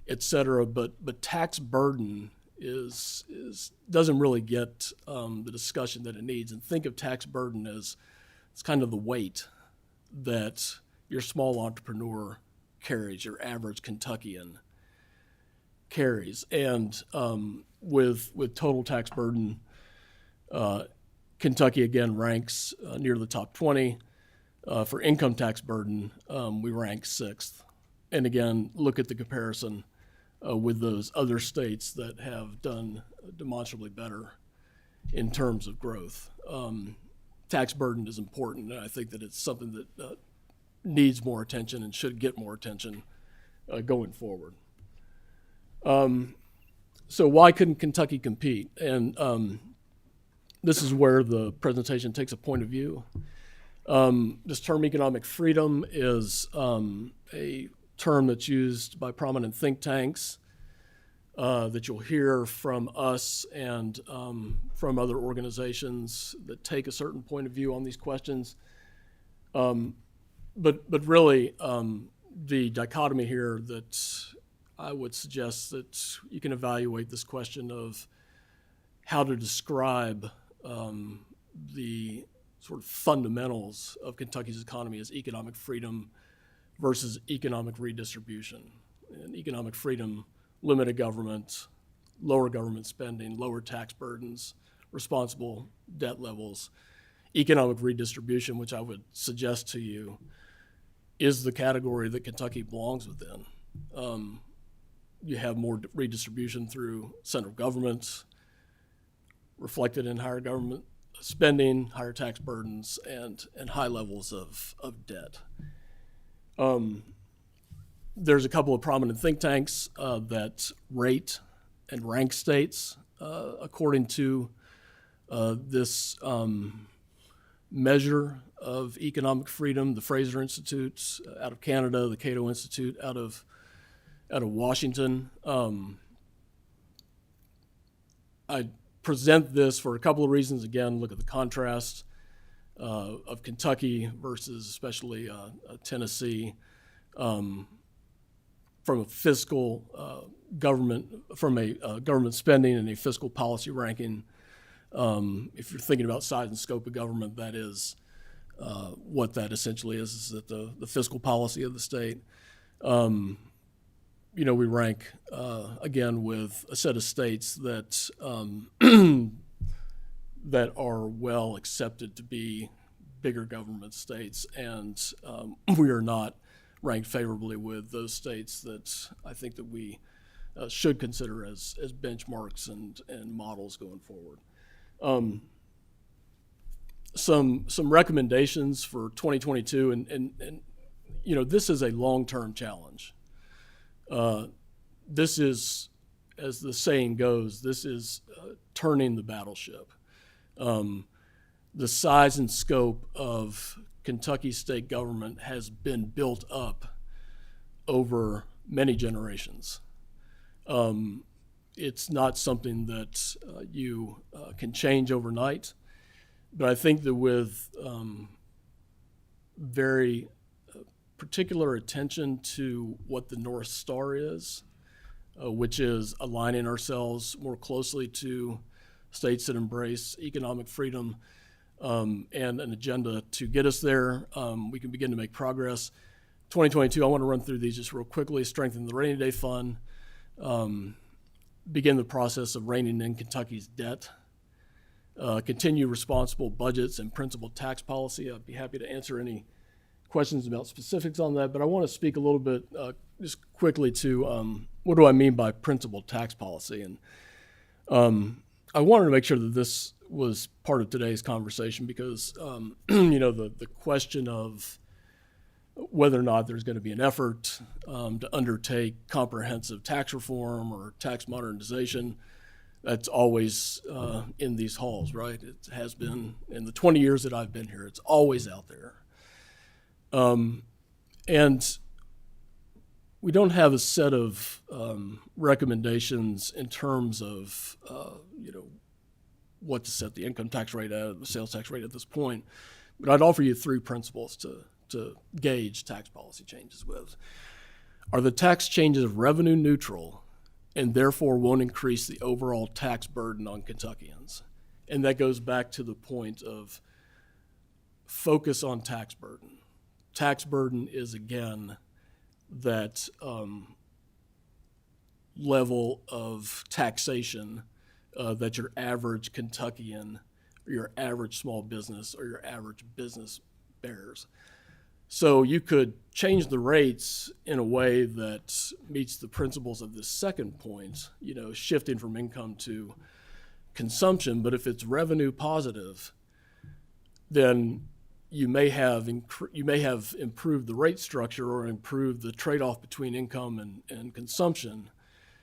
et cetera. But tax burden doesn't really get the discussion that it needs. And think of tax burden as it's kind of the weight that your small entrepreneur carries, your average Kentuckian carries. And with total tax burden, Kentucky again ranks near the top 20. For income tax burden, we rank 6th. And again, look at the comparison with those other states that have done demonstrably better in terms of growth. Tax burden is important, and I think that it's something that needs more attention and should get more attention going forward. So why couldn't Kentucky compete? And this is where the presentation takes a point of view. This term economic freedom is a term that's used by prominent think tanks that you'll hear from us and from other organizations that take a certain point of view on these questions. But really, the dichotomy here that I would suggest that you can evaluate this question of how to describe the sort of fundamentals of Kentucky's economy as economic freedom versus economic redistribution. And economic freedom, limited government, lower government spending, lower tax burdens, responsible debt levels. Economic redistribution, which I would suggest to you, is the category that Kentucky belongs within. You have more redistribution through central government, reflected in higher government spending, higher tax burdens, and high levels of debt. There's a couple of prominent think tanks that rate and rank states according to this measure of economic freedom. The Fraser Institute out of Canada, the Cato Institute out of Washington. I present this for a couple of reasons. Again, look at the contrast of Kentucky versus especially Tennessee from a fiscal government, from a government spending and a fiscal policy ranking. If you're thinking about size and scope of government, that is what that essentially is that the fiscal policy of the state. We rank, again, with a set of states that that are well accepted to be bigger government states, and we are not ranked favorably with those states that I think that we should consider as benchmarks and models going forward. Some recommendations for 2022, and this is a long-term challenge. This is, as the saying goes, this is turning the battleship. The size and scope of Kentucky state government has been built up over many generations. It's not something that you can change overnight, but I think that with very particular attention to what the North Star is, which is aligning ourselves more closely to states that embrace economic freedom and an agenda to get us there. We can begin to make progress. 2022, I want to run through these just real quickly. Strengthen the rainy day fund, begin the process of reining in Kentucky's debt, continue responsible budgets and principal tax policy. I'd be happy to answer any questions about specifics on that, but I want to speak a little bit just quickly to what do I mean by principal tax policy. And I wanted to make sure that this was part of today's conversation because, the question of whether or not there's going to be an effort to undertake comprehensive tax reform or tax modernization, that's always in these halls, right? It has been in the 20 years that I've been here. It's always out there. And we don't have a set of recommendations in terms of, what to set the income tax rate at, the sales tax rate at this point. But I'd offer you three principles to gauge tax policy changes with. Are the tax changes revenue neutral and therefore won't increase the overall tax burden on Kentuckians? And that goes back to the point of focus on tax burden. Tax burden is, again, that level of taxation that your average Kentuckian or your average small business or your average business bears. So you could change the rates in a way that meets the principles of this second point, shifting from income to consumption. But if it's revenue positive, then you may have improved the rate structure or improved the trade-off between income and consumption,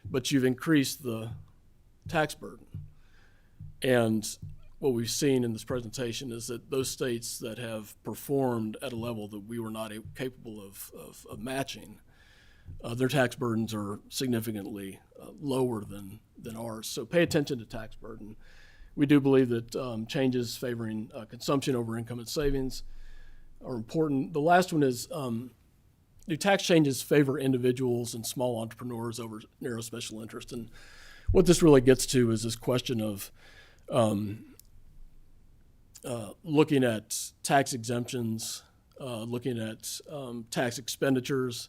but you've increased the tax burden. And what we've seen in this presentation is that those states that have performed at a level that we were not capable of matching, their tax burdens are significantly lower than ours. So pay attention to tax burden. We do believe that changes favoring consumption over income and savings are important. The last one is, do tax changes favor individuals and small entrepreneurs over narrow special interest? And what this really gets to is this question of looking at tax exemptions, looking at tax expenditures,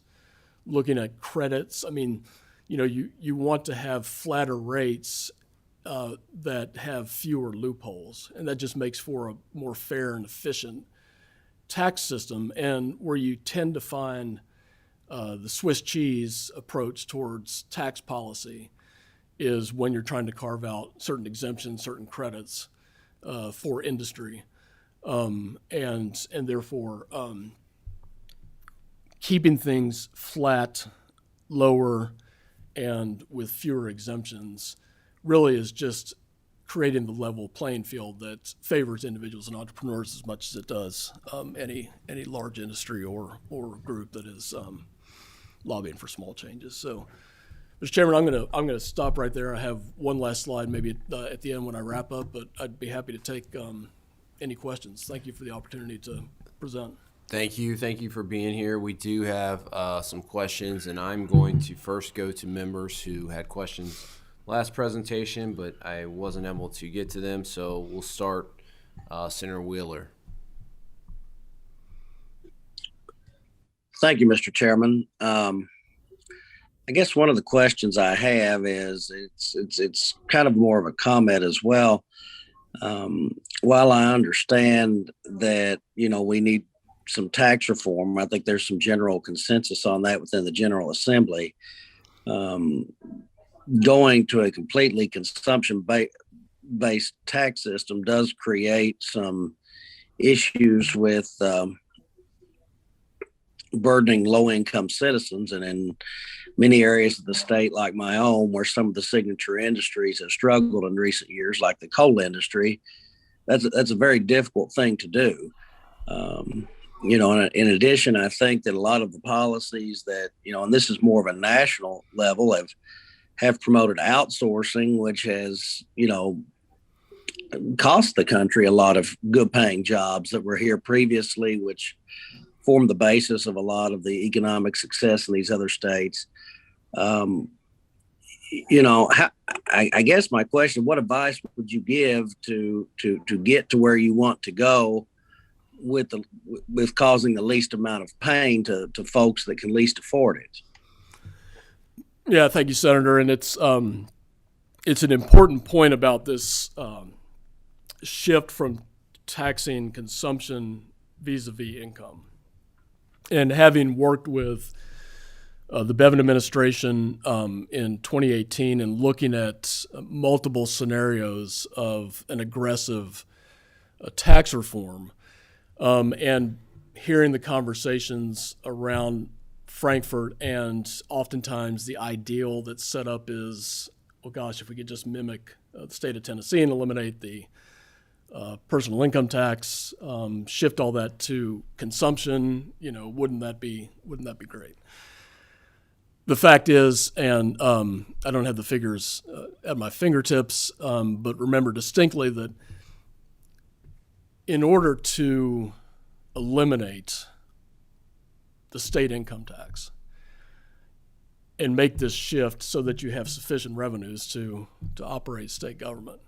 looking at credits. I mean, you want to have flatter rates that have fewer loopholes, and that just makes for a more fair and efficient tax system. And where you tend to find the Swiss cheese approach towards tax policy is when you're trying to carve out certain exemptions, certain credits for industry, and therefore keeping things flat, lower, and with fewer exemptions really is just creating the level playing field that favors individuals and entrepreneurs as much as it does any large industry or group that is lobbying for small changes. So, Mr. Chairman, I'm gonna stop right there. I have one last slide, maybe at the end when I wrap up, but I'd be happy to take any questions. Thank you for the opportunity to present. Thank you for being here. We do have some questions, and I'm going to first go to members who had questions last presentation, but I wasn't able to get to them, so we'll start Senator Wheeler. Thank you, Mr. Chairman. I guess one of the questions I have is it's kind of more of a comment as well. While I understand that we need some tax reform, I think there's some general consensus on that within the General Assembly. Going to a completely consumption-based tax system does create some issues with burdening low-income citizens, and in many areas of the state, like my own, where some of the signature industries have struggled in recent years, like the coal industry, that's a very difficult thing to do. In addition, I think that a lot of the policies that, and this is more of a national level, have promoted outsourcing, which has, cost the country a lot of good paying jobs that were here previously, which formed the basis of a lot of the economic success in these other states. you know, I guess my question: what advice would you give to get to where you want to go with causing the least amount of pain to folks that can least afford it? Yeah, thank you, Senator. And it's an important point about this shift from taxing consumption vis-a-vis income. And having worked with the Bevin administration in 2018 and looking at multiple scenarios of an aggressive tax reform, and hearing the conversations around Frankfurt, and oftentimes the ideal that's set up is, well, gosh, if we could just mimic the state of Tennessee and eliminate the personal income tax, shift all that to consumption, wouldn't that be great? The fact is, and I don't have the figures at my fingertips, but remember distinctly that in order to eliminate the state income tax and make this shift so that you have sufficient revenues to operate state government,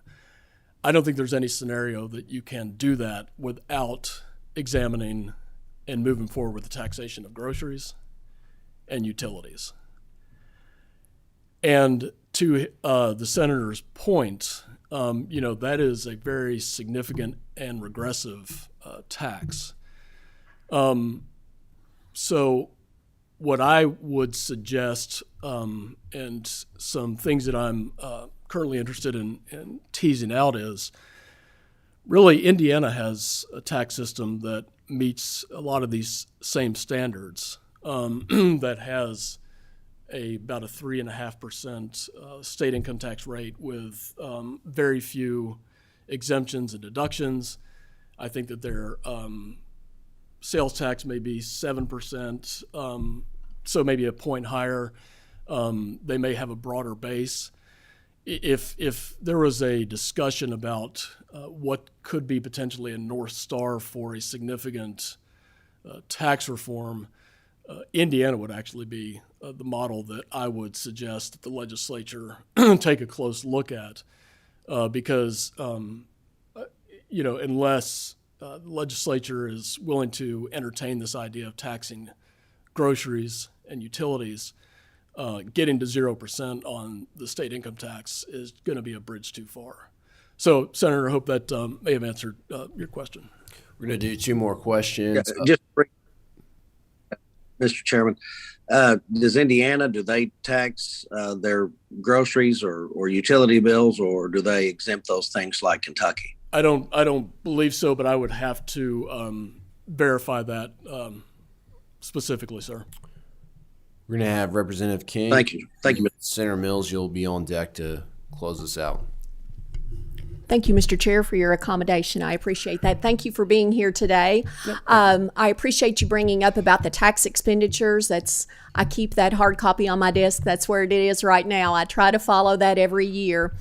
I don't think there's any scenario that you can do that without examining and moving forward with the taxation of groceries and utilities. And to the senator's point, that is a very significant and regressive tax. So what I would suggest, and some things that I'm currently interested in teasing out, is really Indiana has a tax system that meets a lot of these same standards, that has about a 3.5% state income tax rate with very few exemptions and deductions. I think that their sales tax may be 7%, so maybe a point higher. They may have a broader base. If there was a discussion about what could be potentially a North Star for a significant tax reform, Indiana would actually be the model that I would suggest that the legislature take a close look at, because unless the legislature is willing to entertain this idea of taxing groceries and utilities, getting to 0% on the state income tax is going to be a bridge too far. So, Senator, I hope that may have answered your question. We're going to do two more questions. Just Mr. Chairman, does Indiana, do they tax their groceries or utility bills, or do they exempt those things like Kentucky? I don't believe so, but I would have to verify that specifically, sir. We're going to have Representative King. Thank you. Senator Mills, you'll be on deck to close us out. Thank you, Mr. Chair, for your accommodation. I appreciate that. Thank you for being here today. I appreciate you bringing up about the tax expenditures. I keep that hard copy on my desk. That's where it is right now. I try to follow that every year.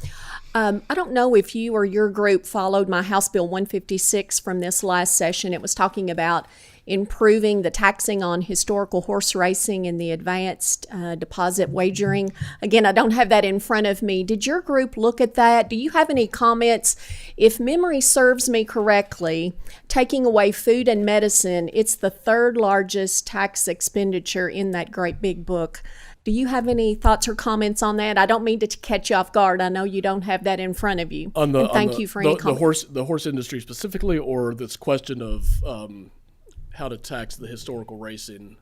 I don't know if you or your group followed my House Bill 156 from this last session. It was talking about improving the taxing on historical horse racing and the advanced deposit wagering. Again, I don't have that in front of me. Did your group look at that? Do you have any comments? If memory serves me correctly, taking away food and medicine, it's the third largest tax expenditure in that great big book. Do you have any thoughts or comments on that? I don't mean to catch you off guard. I know you don't have that in front of you. Thank you for any comments. The horse industry specifically, or this question of how to tax the historical racing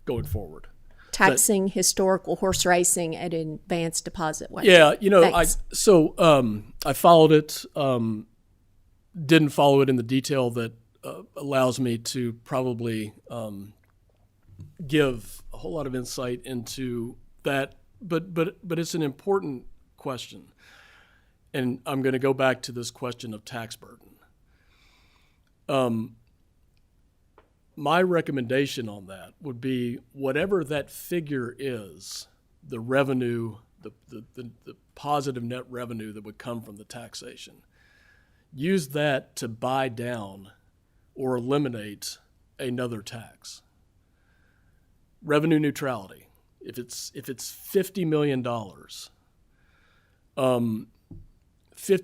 going forward? Taxing historical horse racing at advanced deposit wagering. Yeah, I followed it. Didn't follow it in the detail that allows me to probably give a whole lot of insight into that, but it's an important question, and I'm going to go back to this question of tax burden. My recommendation on that would be whatever that figure is, the revenue, the positive net revenue that would come from the taxation, use that to buy down or eliminate another tax. Revenue neutrality. If it's $50 million $50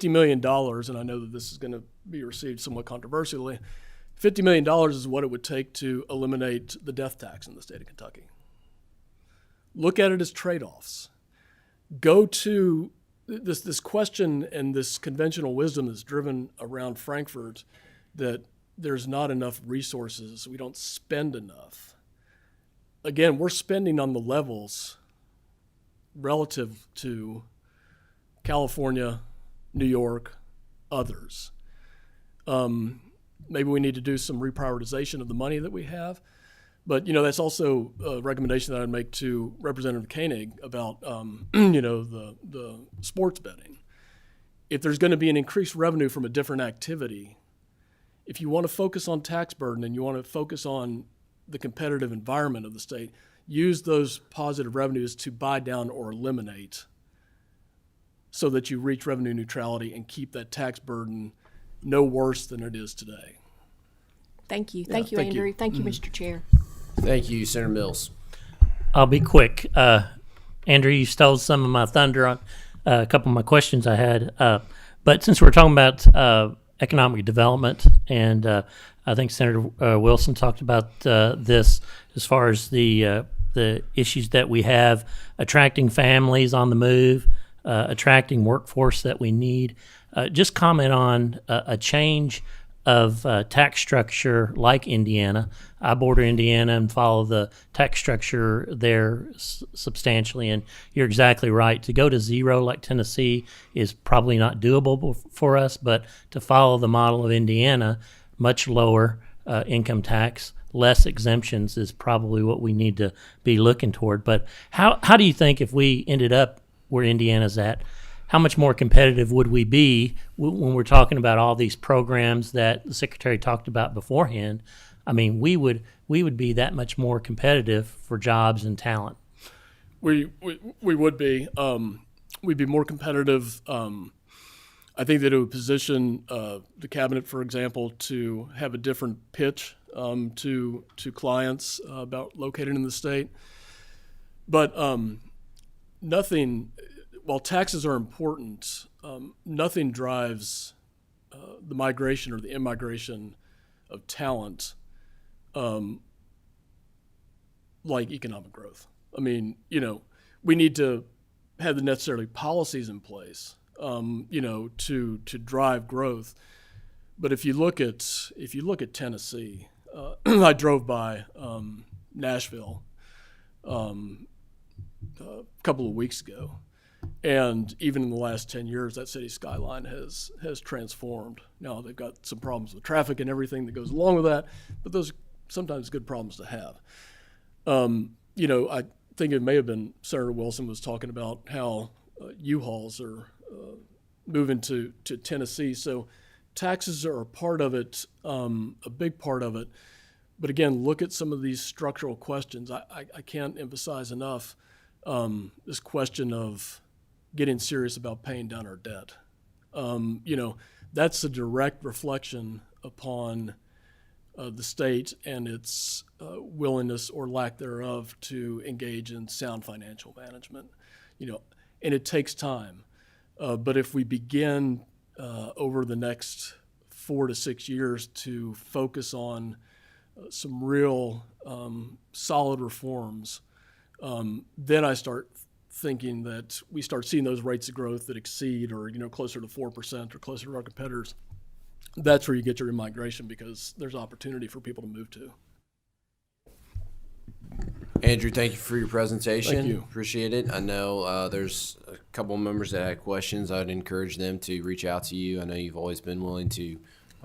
million, and I know that this is going to be received somewhat controversially, $50 million is what it would take to eliminate the death tax in the state of Kentucky. Look at it as trade-offs. Go to this question and this conventional wisdom that's driven around Frankfurt that there's not enough resources, we don't spend enough. Again, we're spending on the levels relative to California, New York, others. Maybe we need to do some reprioritization of the money that we have. But, that's also a recommendation that I'd make to Representative Koenig about, the sports betting. If there's going to be an increased revenue from a different activity, if you want to focus on tax burden and you want to focus on the competitive environment of the state, use those positive revenues to buy down or eliminate so that you reach revenue neutrality and keep that tax burden no worse than it is today. Thank you. Thank you, Andrew. Thank you, Mr. Chair. Thank you, Senator Mills. I'll be quick. Andrew, you stole some of my thunder on a couple of my questions I had. But since we're talking about economic development, and I think Senator Wilson talked about this as far as the issues that we have, attracting families on the move, attracting workforce that we need. Just comment on a change of tax structure like Indiana. I border Indiana and follow the tax structure there substantially, and you're exactly right. To go to zero like Tennessee is probably not doable for us, but to follow the model of Indiana, much lower income tax, less exemptions is probably what we need to be looking toward. But how do you think if we ended up where Indiana's at, how much more competitive would we be when we're talking about all these programs that the Secretary talked about beforehand? I mean, we would be that much more competitive for jobs and talent. We would be. We'd be more competitive. I think that it would position the cabinet, for example, to have a different pitch to clients about located in the state. But nothing. While taxes are important, nothing drives the migration or the immigration of talent like economic growth. I mean, we need to have the necessary policies in place, to drive growth. But if you look at Tennessee, I drove by Nashville a couple of weeks ago. And even in the last 10 years, that city skyline has transformed. Now, they've got some problems with traffic and everything that goes along with that, but those are sometimes good problems to have. I think it may have been Senator Wilson was talking about how U-Hauls are moving to Tennessee. So taxes are a part of it, a big part of it. But again, look at some of these structural questions. I can't emphasize enough this question of getting serious about paying down our debt. That's a direct reflection upon the state and its willingness or lack thereof to engage in sound financial management. And it takes time. But if we begin over the next 4 to 6 years to focus on some real solid reforms, then I start thinking that we start seeing those rates of growth that exceed or closer to 4% or closer to our competitors. That's where you get your immigration, because there's opportunity for people to move to. Andrew, thank you for your presentation. Thank you. Appreciate it. I know there's a couple of members that had questions. I'd encourage them to reach out to you. I know you've always been willing to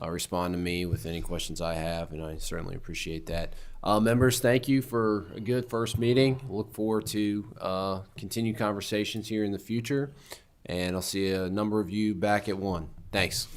respond to me with any questions I have, and I certainly appreciate that. Members, thank you for a good first meeting. Look forward to continued conversations here in the future, and I'll see a number of you back at 1. Thanks.